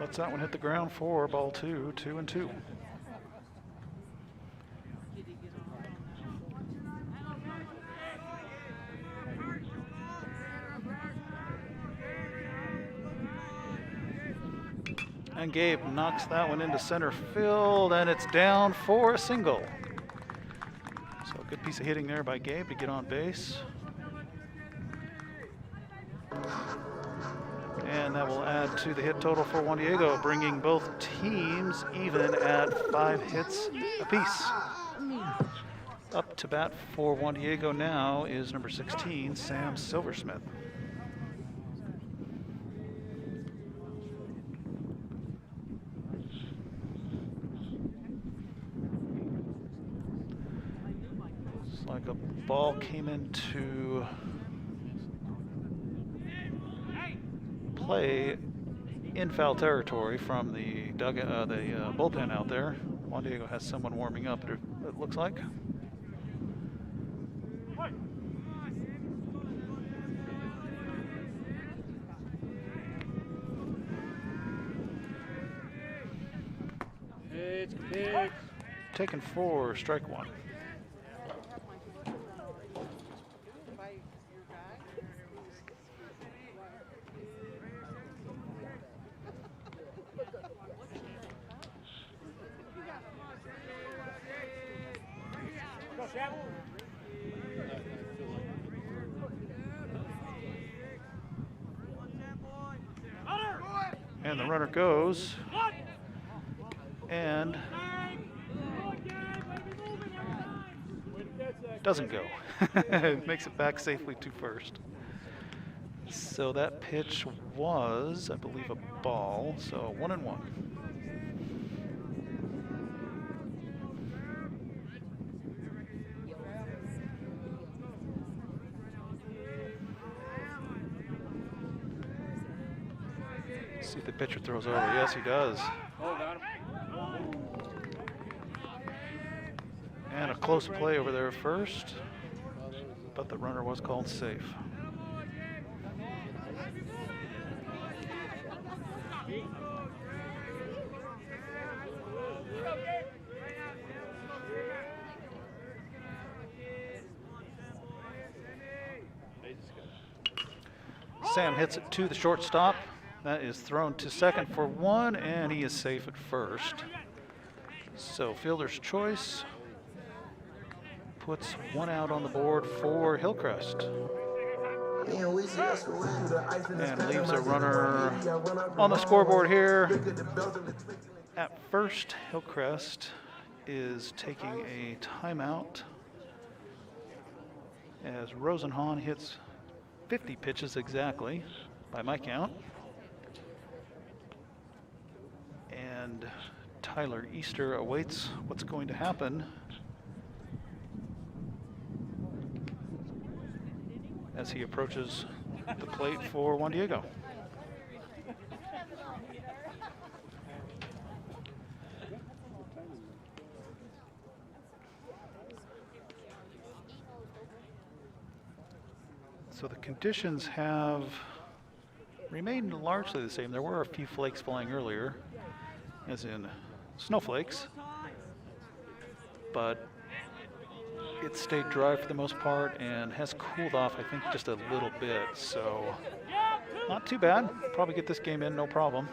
Lets that one hit the ground for ball two, 2-2. And Gabe knocks that one into center field, and it's down for a single. So a good piece of hitting there by Gabe to get on base. And that will add to the hit total for Juan Diego, bringing both teams even at 5 hits apiece. Up to bat for Juan Diego now is number 16, Sam Silversmith. It's like a ball came into play in foul territory from the bullpen out there. Juan Diego has someone warming up, it looks like. Taken for strike one. And the runner goes, and doesn't go. Makes it back safely to first. So that pitch was, I believe, a ball, so 1-1. See if the pitcher throws over. Yes, he does. And a close play over there first, but the runner was called safe. Sam hits it to the shortstop. That is thrown to second for one, and he is safe at first. So fielder's choice puts one out on the board for Hillcrest. And leaves a runner on the scoreboard here. At first, Hillcrest is taking a timeout as Rosenhan hits 50 pitches exactly, by my count. And Tyler Easter awaits what's going to happen as he approaches the plate for Juan Diego. So the conditions have remained largely the same. There were a few flakes falling earlier, as in snowflakes, but it stayed dry for the most part and has cooled off, I think, just a little bit. So not too bad. Probably get this game in, no problem.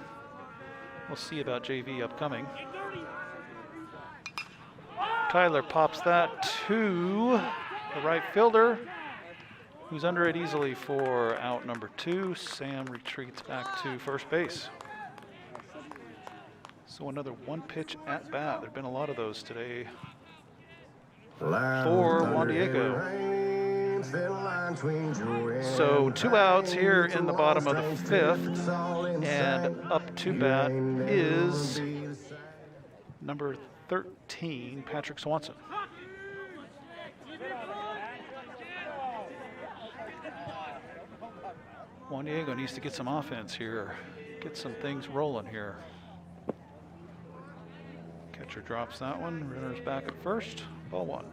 We'll see about JV upcoming. Tyler pops that to the right fielder, who's under it easily for out number 2. Sam retreats back to first base. So another one pitch at bat. There've been a lot of those today for Juan Diego. So 2 outs here in the bottom of the 5th, and up to bat is number 13, Patrick Swanson. Juan Diego needs to get some offense here, get some things rolling here. Catcher drops that one, runner's back at first, ball 1.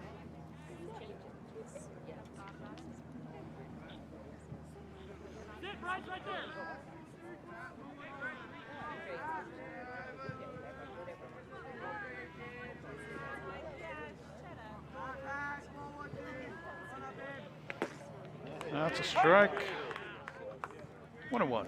That's a strike. 1-1.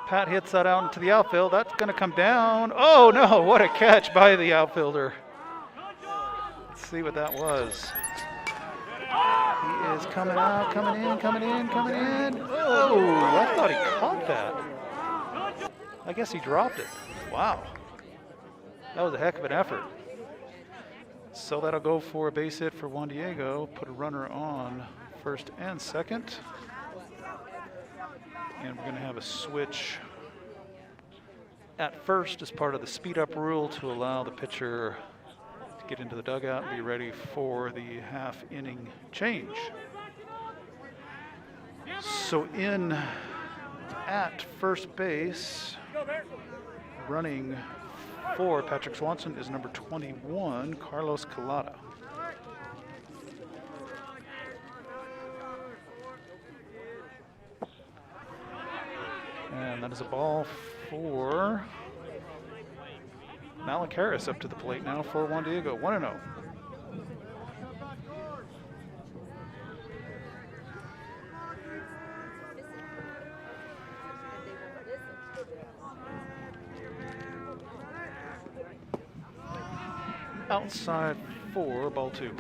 Pat hits that out into the outfield. That's going to come down. Oh no, what a catch by the outfielder. Let's see what that was. He is coming out, coming in, coming in, coming in. Oh, I thought he caught that. I guess he dropped it. Wow. That was a heck of an effort. So that'll go for a base hit for Juan Diego. Put a runner on first and second. And we're going to have a switch at first as part of the speed up rule to allow the pitcher to get into the dugout and be ready for the half inning change. So in at first base, running for Patrick Swanson is number 21, Carlos Collada. And that is a ball for Malik Harris up to the plate now for Juan Diego, 1-0. Outside for ball 2.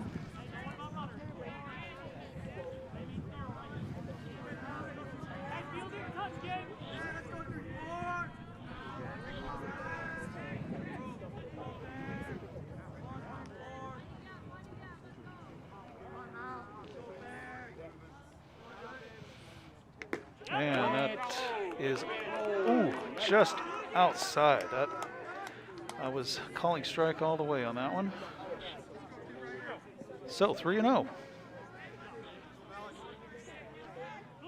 And that is, ooh, just outside. That I was calling strike all the way on that one. So 3-0.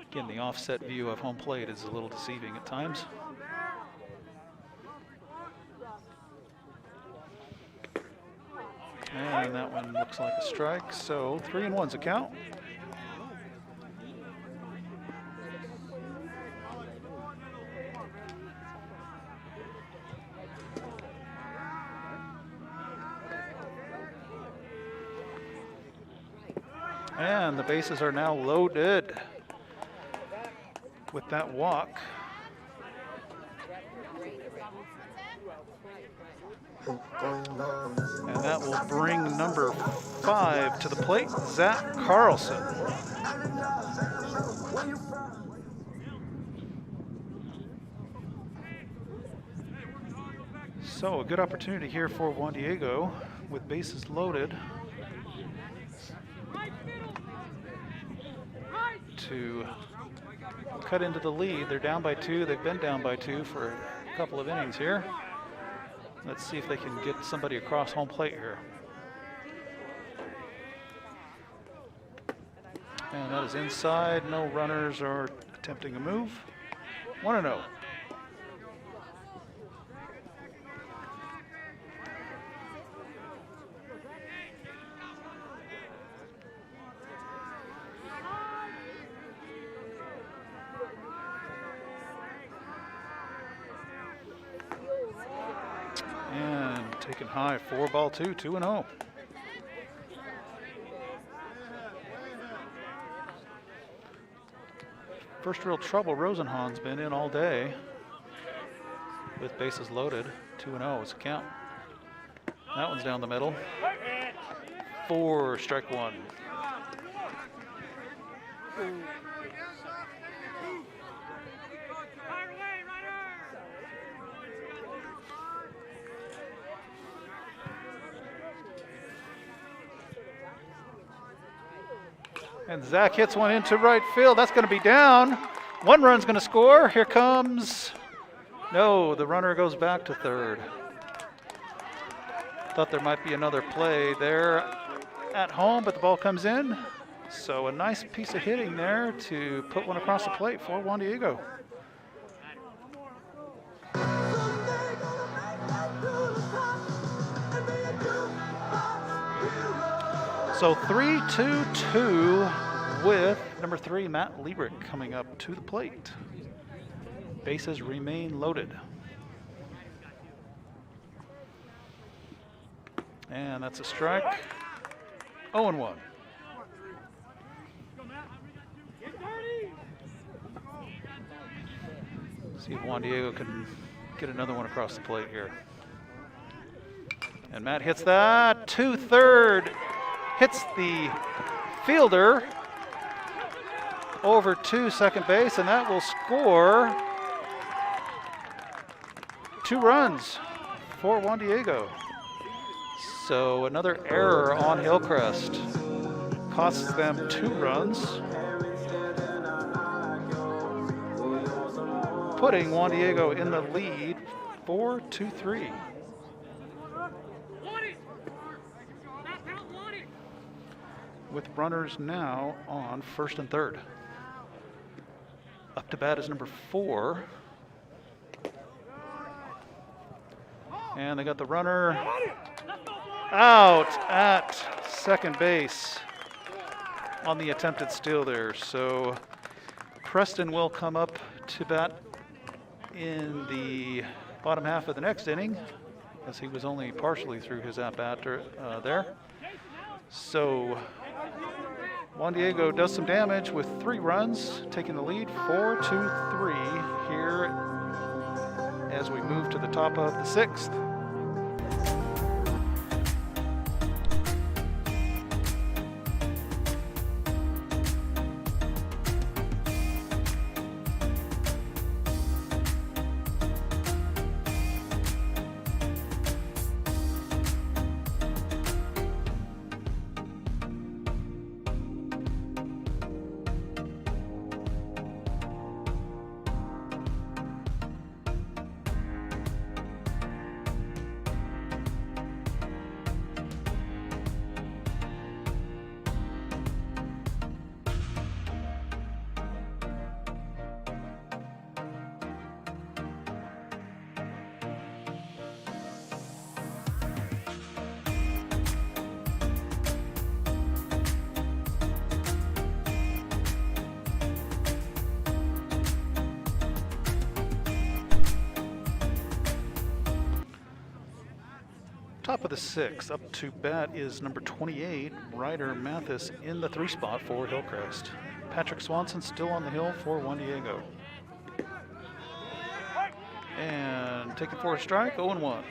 Again, the offset view of home plate is a little deceiving at times. And that one looks like a strike. So 3-1's a count. And the bases are now loaded with that walk. And that will bring number 5 to the plate, Zach Carlson. So a good opportunity here for Juan Diego with bases loaded to cut into the lead. They're down by 2. They've been down by 2 for a couple of innings here. Let's see if they can get somebody across home plate here. And that is inside. No runners are attempting a move. 1-0. Lincoln High 4-2, 2-0. First real trouble Rosenhan's been in all day with bases loaded. 2-0 is the count. That one's down the middle. 4, strike 1. And Zach hits one into right field. That's going to be down. 1 run's going to score. Here comes... No, the runner goes back to third. Thought there might be another play there at home, but the ball comes in. So a nice piece of hitting there to put one across the plate for Juan Diego. So 3-2-2 with number 3, Matt Liebrick, coming up to the plate. Bases remain loaded. And that's a strike. 0-1. See if Juan Diego can get another one across the plate here. And Matt hits that to third. Hits the fielder over to second base, and that will score 2 runs for Juan Diego. So another error on Hillcrest costs them 2 runs, putting Juan Diego in the lead 4-3. With runners now on first and third. Up to bat is number 4. And they got the runner out at second base on the attempted steal there. So Preston will come up to bat in the bottom half of the next inning, as he was only partially through his at-bat there. So Juan Diego does some damage with 3 runs, taking the lead 4-3 here as we move to the top of the 6th. Top of the 6th, up to bat is number 28, Ryder Mathis, in the 3 spot for Hillcrest. Patrick Swanson still on the hill for Juan Diego. And taken for a strike, 0-1.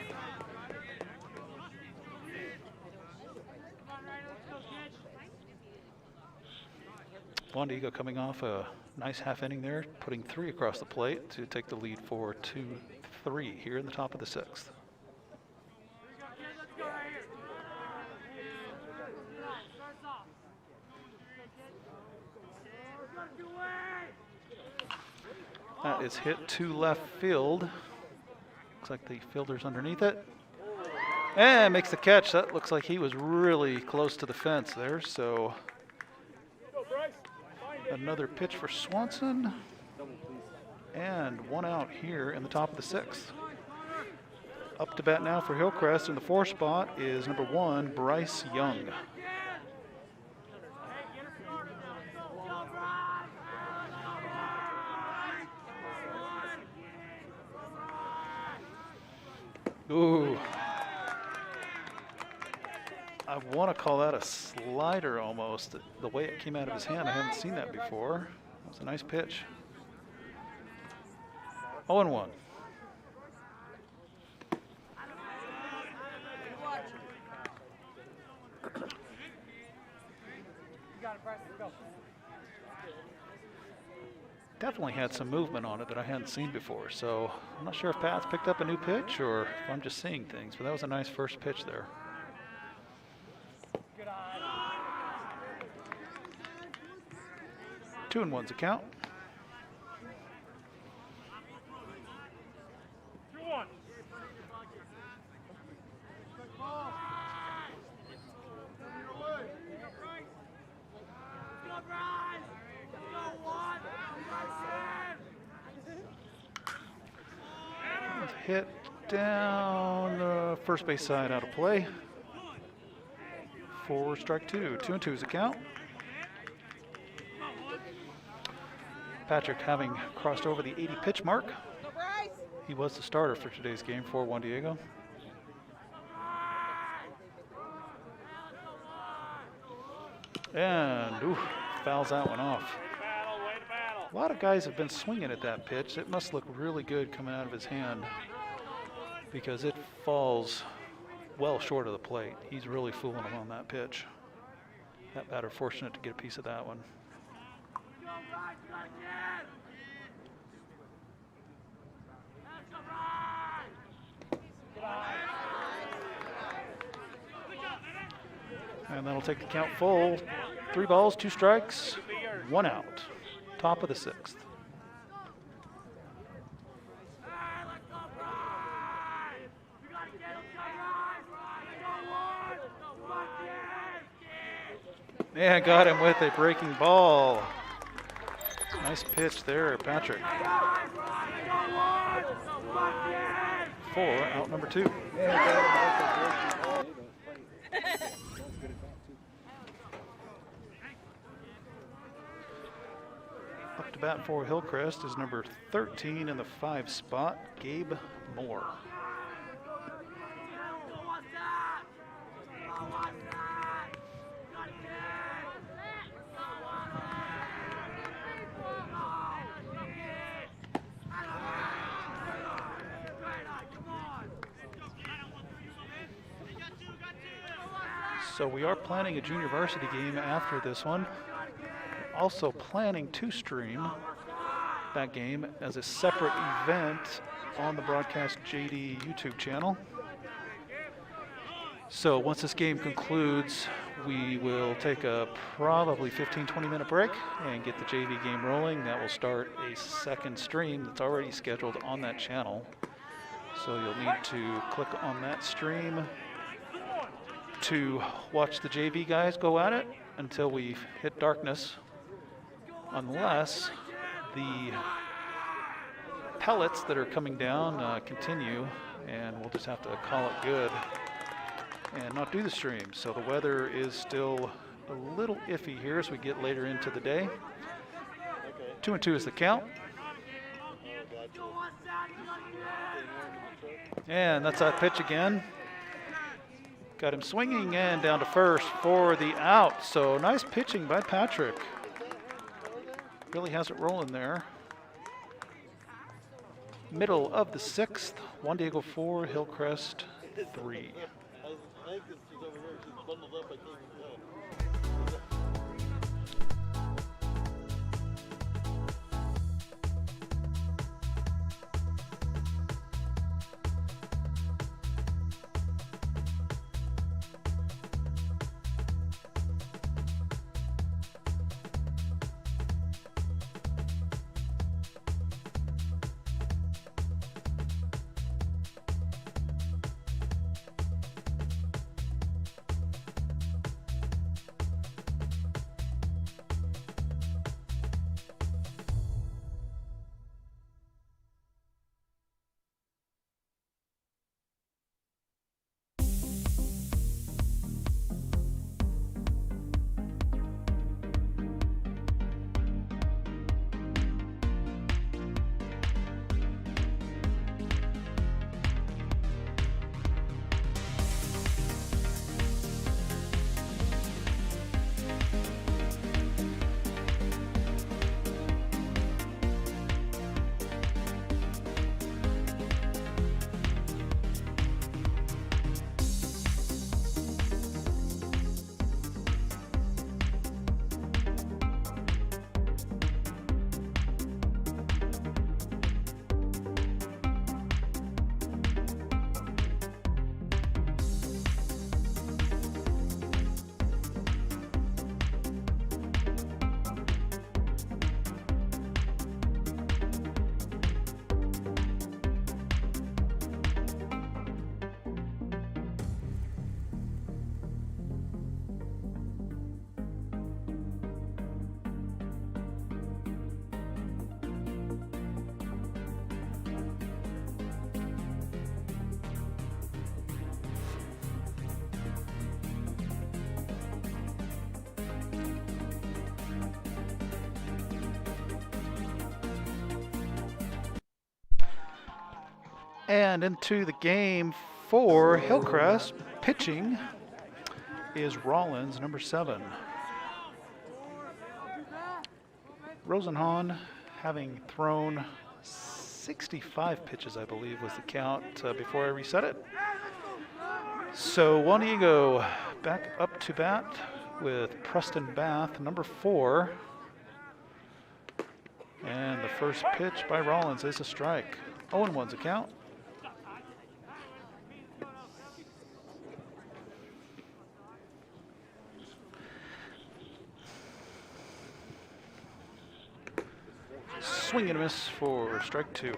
Juan Diego coming off a nice half inning there, putting 3 across the plate to take the lead for 2-3 here in the top of the 6th. That is hit to left field. Looks like the fielder's underneath it. And makes the catch. That looks like he was really close to the fence there. So another pitch for Swanson. And 1 out here in the top of the 6th. Up to bat now for Hillcrest in the 4 spot is number 1, Bryce Young. Ooh, I want to call that a slider almost. The way it came out of his hand, I haven't seen that before. That was a nice pitch. 0-1. Definitely had some movement on it that I hadn't seen before, so I'm not sure if Pat's picked up a new pitch or if I'm just seeing things, but that was a nice first pitch there. Two and one's a count. 2-1. Hit down the first base side, out of play. For strike two. 2-2 is a count. Patrick having crossed over the 80 pitch mark. He was the starter for today's game for Juan Diego. And fouls that one off. A lot of guys have been swinging at that pitch. It must look really good coming out of his hand because it falls well short of the plate. He's really fooling him on that pitch. That batter fortunate to get a piece of that one. And that'll take the count full. 3 balls, 2 strikes, 1 out. Top of the 6th. Yeah, got him with a breaking ball. Nice pitch there, Patrick. 4, out number 2. Up to bat for Hillcrest is number 13 in the 5 spot, Gabe Moore. So we are planning a junior varsity game after this one. Also planning to stream that game as a separate event on the Broadcast JD YouTube channel. So once this game concludes, we will take a probably 15-20 minute break and get the JV game rolling. That will start a second stream that's already scheduled on that channel. So you'll need to click on that stream to watch the JV guys go at it until we hit darkness, unless the pellets that are coming down continue, and we'll just have to call it good and not do the stream. So the weather is still a little iffy here as we get later into the day. 2-2 is the count. And that's that pitch again. Got him swinging and down to first for the out. So nice pitching by Patrick. Really has it rolling there. Middle of the 6th, Juan Diego 4, Hillcrest 3. And into the game for Hillcrest, pitching is Rollins, number 7. Rosenhan, having thrown 65 pitches, I believe was the count before I reset it. So Juan Diego back up to bat with Preston Bath, number 4. And the first pitch by Rollins is a strike. 0-1's a count. Swing and a miss for strike 2.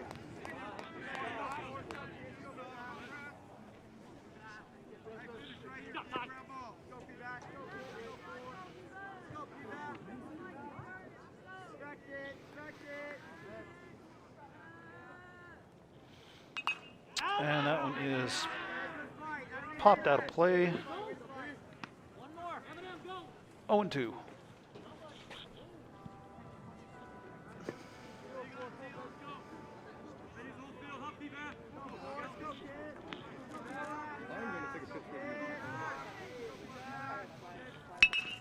And that one is popped out of play. 0-2.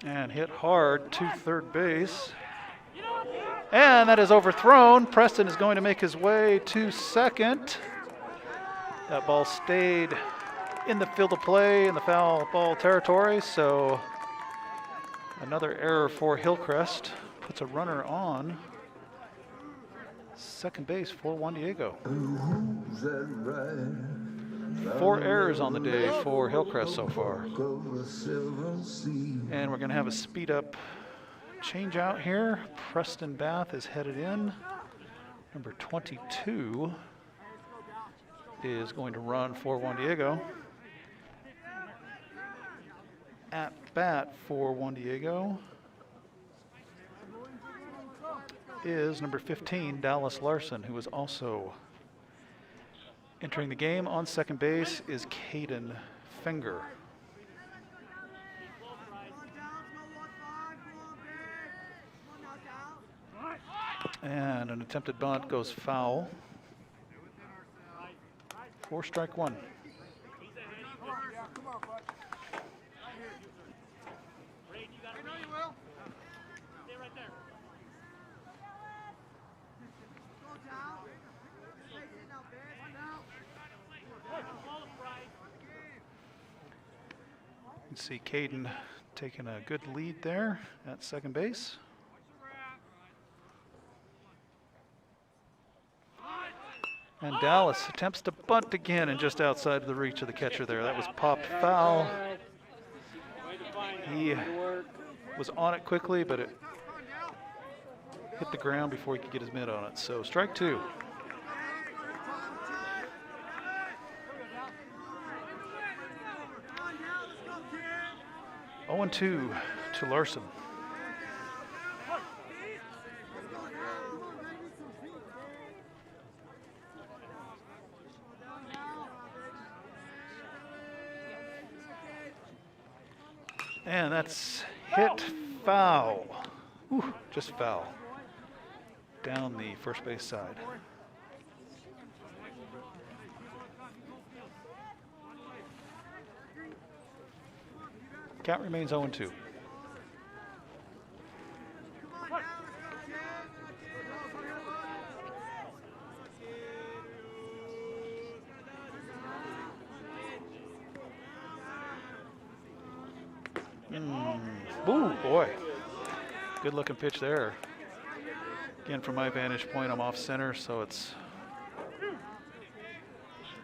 And hit hard to third base. And that is overthrown. Preston is going to make his way to second. That ball stayed in the field of play in the foul ball territory, so another error for Hillcrest. Puts a runner on second base for Juan Diego. 4 errors on the day for Hillcrest so far. And we're going to have a speed up change out here. Preston Bath is headed in. Number 22 is going to run for Juan Diego. At bat for Juan Diego is number 15, Dallas Larson, who is also entering the game. On second base is Caden Finger. And an attempted bunt goes foul for strike 1. You can see Caden taking a good lead there at second base. And Dallas attempts to bunt again and just outside of the reach of the catcher there. That was popped foul. He was on it quickly, but it hit the ground before he could get his mitt on it. So strike 2. Oh, 0-2 to Larson. And that's hit foul. Ooh, just foul. Down the first base side. Count remains 0-2. Ooh, boy. Good looking pitch there. Again, from my vantage point, I'm off center, so it's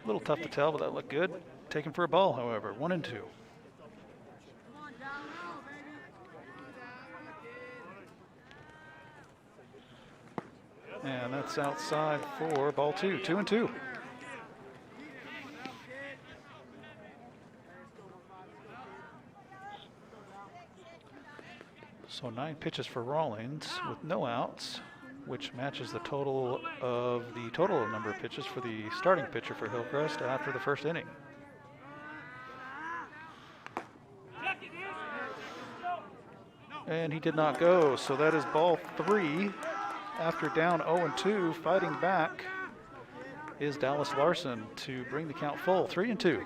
a little tough to tell, but that looked good. Taken for a ball, however. 1-2. And that's outside for ball 2. 2-2. So 9 pitches for Rawlings with no outs, which matches the total number of pitches for the starting pitcher for Hillcrest after the first inning. And he did not go, so that is ball 3. After down 0-2, fighting back is Dallas Larson to bring the count full, 3-2.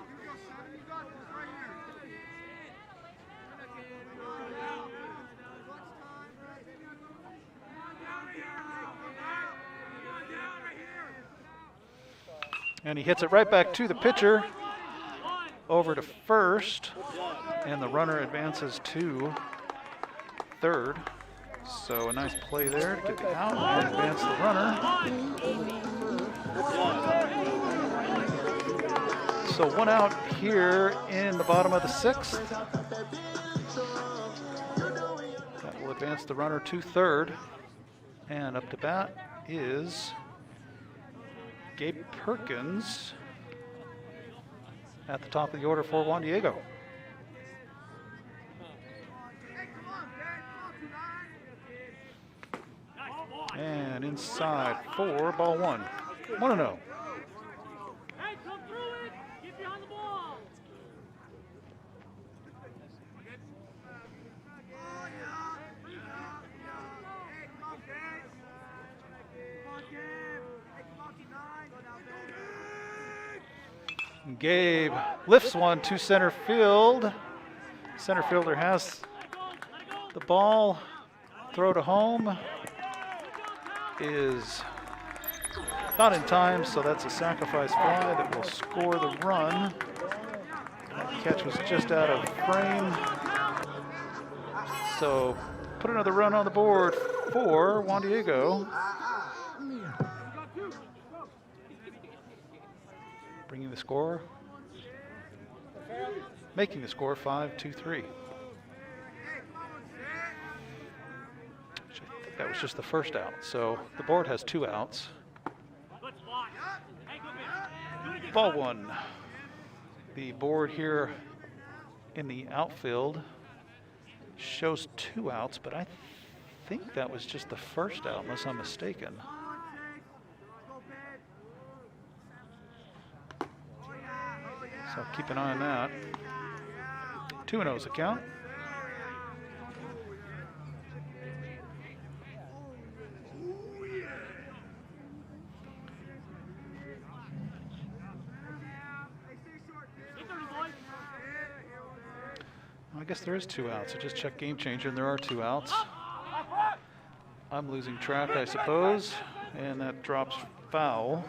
And he hits it right back to the pitcher, over to first, and the runner advances to third. So a nice play there to get the out and advance the runner. So one out here in the bottom of the sixth. That will advance the runner to third. And up to bat is Gabe Perkins at the top of the order for Juan Diego. And inside for ball one. 1-0. Hey, come through it. Get behind the ball. Gabe lifts one to center field. Center fielder has the ball. Throw to home is not in time, so that's a sacrifice fly that will score the run. That catch was just out of frame. So put another run on the board for Juan Diego. Bringing the score, making the score 5-2-3. That was just the first out. So the board has 2 outs. Ball one. The board here in the outfield shows 2 outs, but I think that was just the first out, unless I'm mistaken. So keep an eye on that. 2-0 is the count. I guess there is 2 outs. I just checked Game Changer and there are 2 outs. I'm losing track, I suppose, and that drops foul.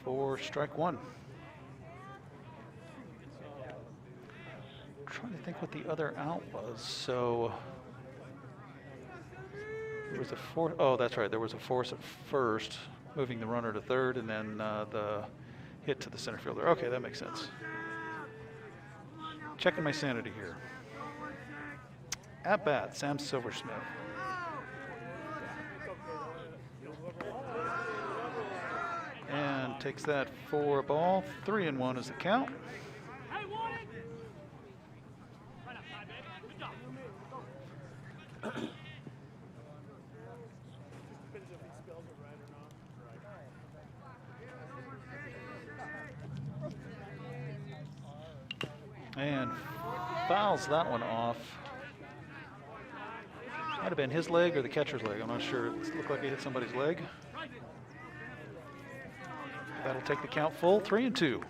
For strike one. I'm trying to think what the other out was. So there was a force. Oh, that's right. There was a force at first, moving the runner to third, and then the hit to the center fielder. Okay, that makes sense. Checking my sanity here. At bat, Sam Silversmith. And takes that for a ball. 3-1 is the count. Hey, Warren. Right outside, baby. Good job. And fouls that one off. Might have been his leg or the catcher's leg. I'm not sure. It looked like he hit somebody's leg. That'll take the count full, 3-2.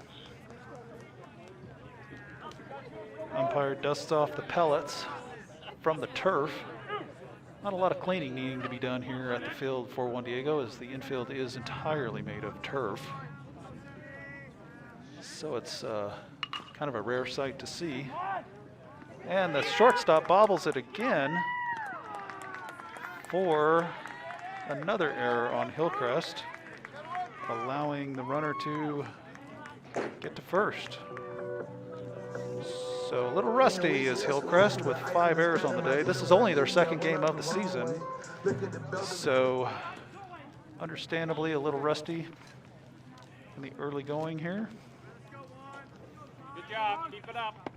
Umpire dusts off the pellets from the turf. Not a lot of cleaning needing to be done here at the field for Juan Diego, as the infield is entirely made of turf. So it's kind of a rare sight to see. And the shortstop bobbles it again for another error on Hillcrest, allowing the runner to get to first. So a little rusty is Hillcrest with 5 errors on the day. This is only their second game of the season, so understandably a little rusty in the early going here. Good job. Keep it up.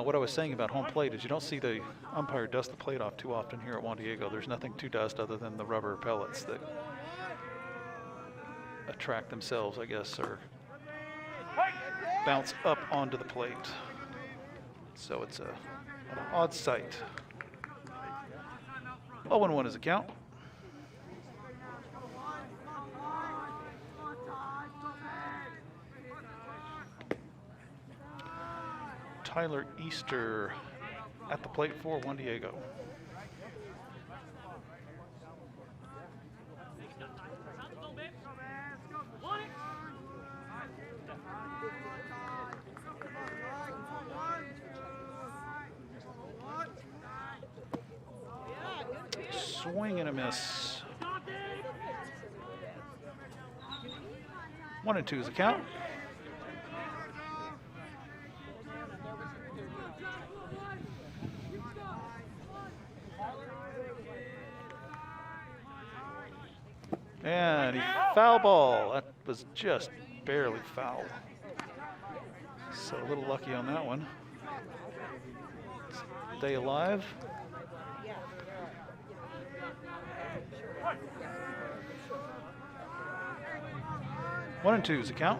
What I was saying about home plate is you don't see the umpire dust the plate off too often here at Juan Diego. There's nothing to dust other than the rubber pellets that attract themselves, I guess, or bounce up onto the plate. So it's an odd sight. 0-1 is the count. Tyler Easter at the plate for Juan Diego. Swing and a miss. 1-2 is the count. And foul ball. That was just barely foul. So a little lucky on that one. Stay alive. 1-2 is the count.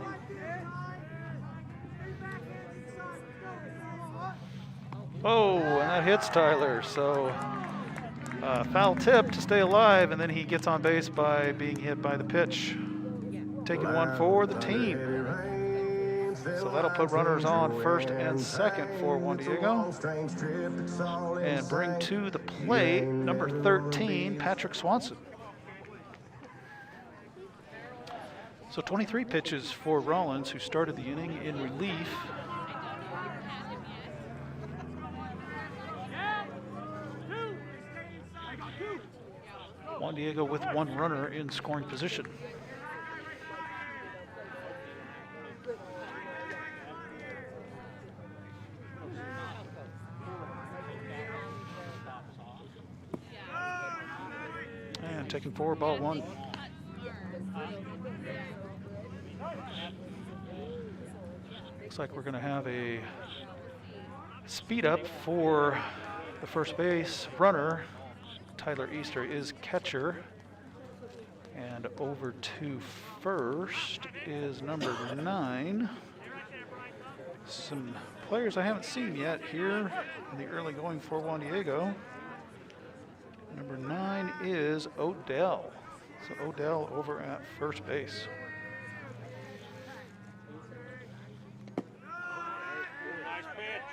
Oh, and that hits Tyler. So foul tip to stay alive, and then he gets on base by being hit by the pitch. Taking one for the team. So that'll put runners on first and second for Juan Diego. And bring to the plate number 13, Patrick Swanson. So 23 pitches for Rollins, who started the inning in relief. Juan Diego with one runner in scoring position. And taking forward, ball one. Looks like we're going to have a speed up for the first base runner. Tyler Easter is catcher. And over to first is number 9. Some players I haven't seen yet here in the early going for Juan Diego. Number 9 is Odell. So Odell over at first base.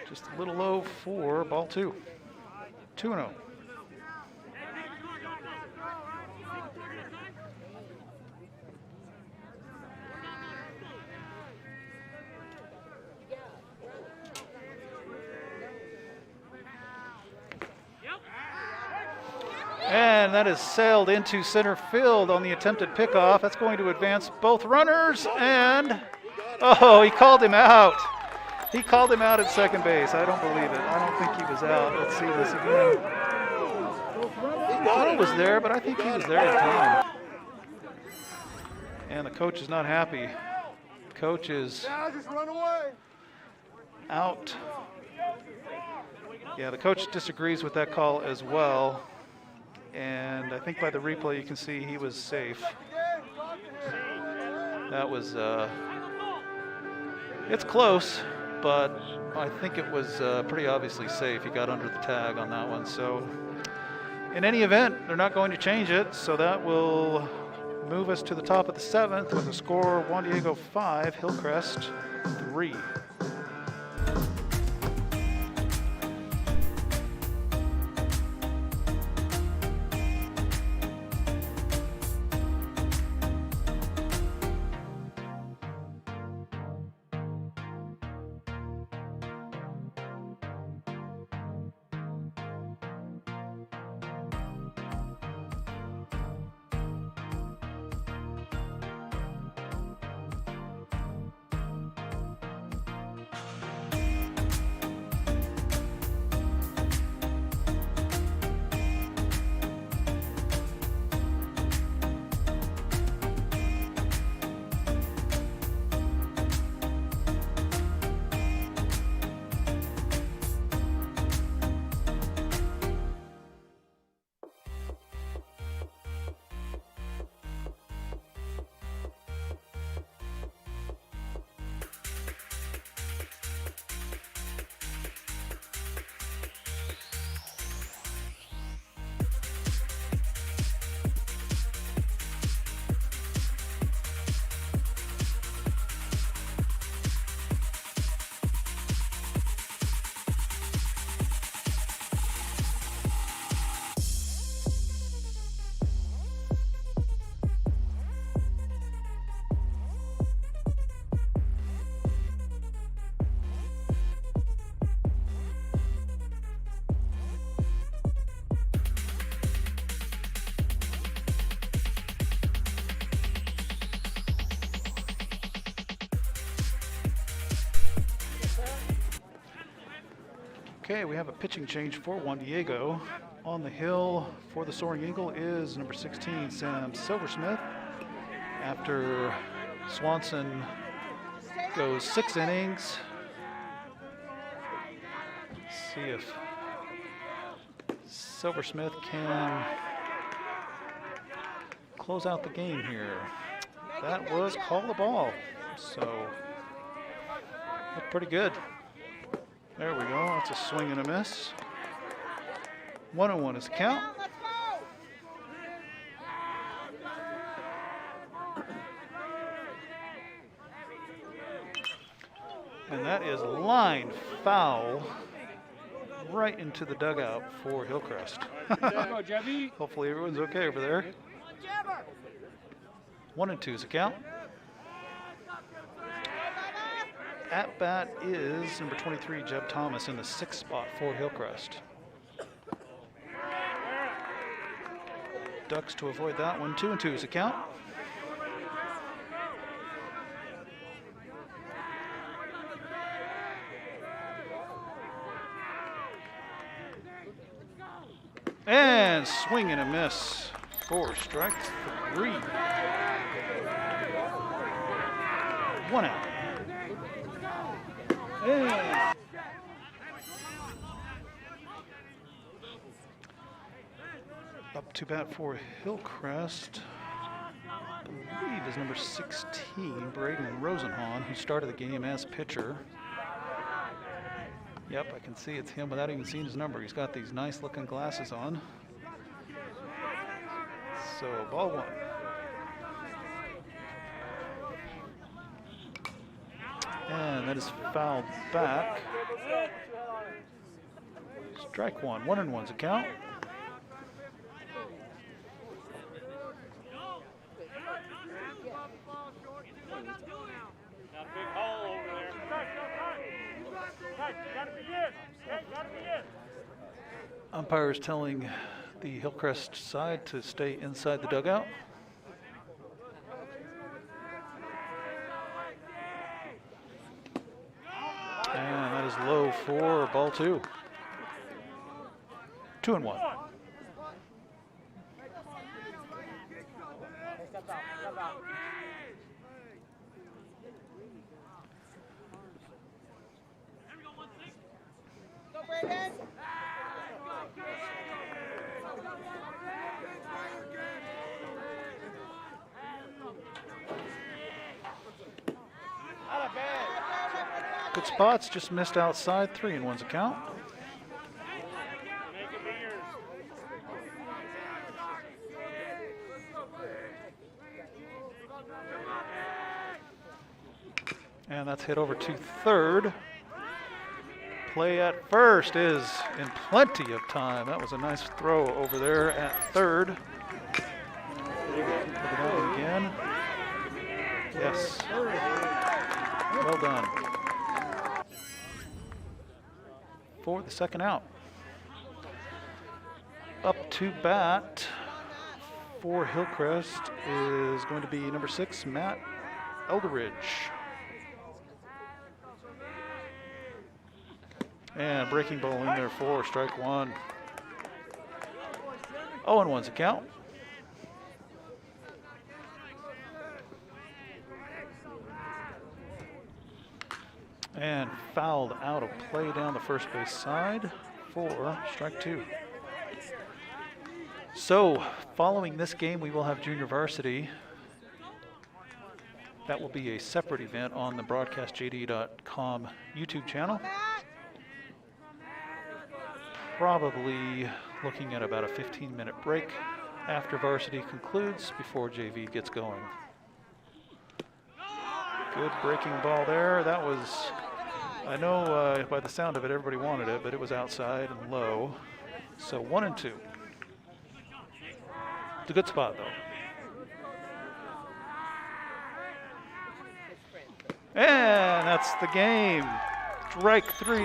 Just a little low for ball 2. 2-0. And that is sailed into center field on the attempted pickoff. That's going to advance both runners, and oh, he called him out. He called him out at second base. I don't believe it. I don't think he was out. Let's see this again. The throw was there, but I think he was there at the time. And the coach is not happy. The coach is out. Yeah, the coach disagrees with that call as well. And I think by the replay you can see he was safe. That was, it's close, but I think it was pretty obviously safe. He got under the tag on that one. So in any event, they're not going to change it. So that will move us to the top of the 7th with a score Juan Diego 5, Hillcrest 3. Okay, we have a pitching change for Juan Diego. On the hill for the Soaring Eagle is number 16, Sam Silversmith. After Swanson goes 6 innings. Let's see if Silversmith can close out the game here. That was call the ball. So, looked pretty good. There we go. That's a swing and a miss. 1-1 is the count. And that is line foul right into the dugout for Hillcrest. Hopefully everyone's okay over there. 1-2 is the count. At bat is number 23, Jeb Thomas, in the 6th spot for Hillcrest. Ducks to avoid that one. 2-2 is the count. And swing and a miss for strike 3. 1 out. And up to bat for Hillcrest, I believe is number 16, Braden Rosenhan, who started the game as pitcher. Yep, I can see it's him without even seeing his number. He's got these nice looking glasses on. So, ball 1. And that is fouled back. Strike 1. 1-1's a count. Umpire is telling the Hillcrest side to stay inside the dugout. And that is low for ball 2. 2-1. Good spots, just missed outside. 3-1's a count. And that's hit over to third. Play at first is in plenty of time. That was a nice throw over there at third. Look at that one again. Yes. Well done. For the second out. Up to bat for Hillcrest is going to be number 6, Matt Elderidge. And breaking ball in there for strike 1. 0-1's a count. And fouled out of play down the first base side for strike 2. So, following this game, we will have junior varsity. That will be a separate event on the broadcastjd.com YouTube channel. Probably looking at about a 15-minute break after varsity concludes before JV gets going. Good breaking ball there. That was, I know by the sound of it, everybody wanted it, but it was outside and low. So 1-2. It's a good spot, though. And that's the game. Strike 3.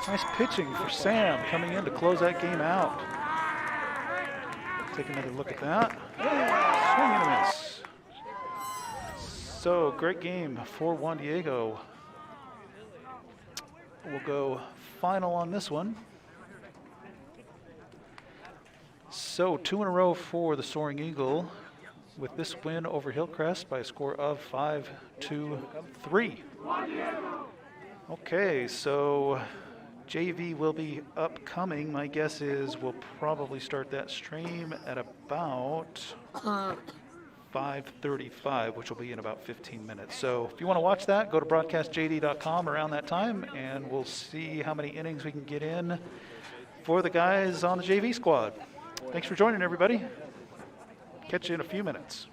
Nice pitching for Sam coming in to close that game out. Take another look at that. Swing and a miss. So, great game for Juan Diego. We'll go final on this one. So 2 in a row for the Soaring Eagle with this win over Hillcrest by a score of 5-3. Okay, so JV will be upcoming. My guess is we'll probably start that stream at about 5:35, which will be in about 15 minutes. So if you want to watch that, go to broadcastjd.com around that time, and we'll see how many innings we can get in for the guys on the JV squad. Thanks for joining, everybody. Catch you in a few minutes.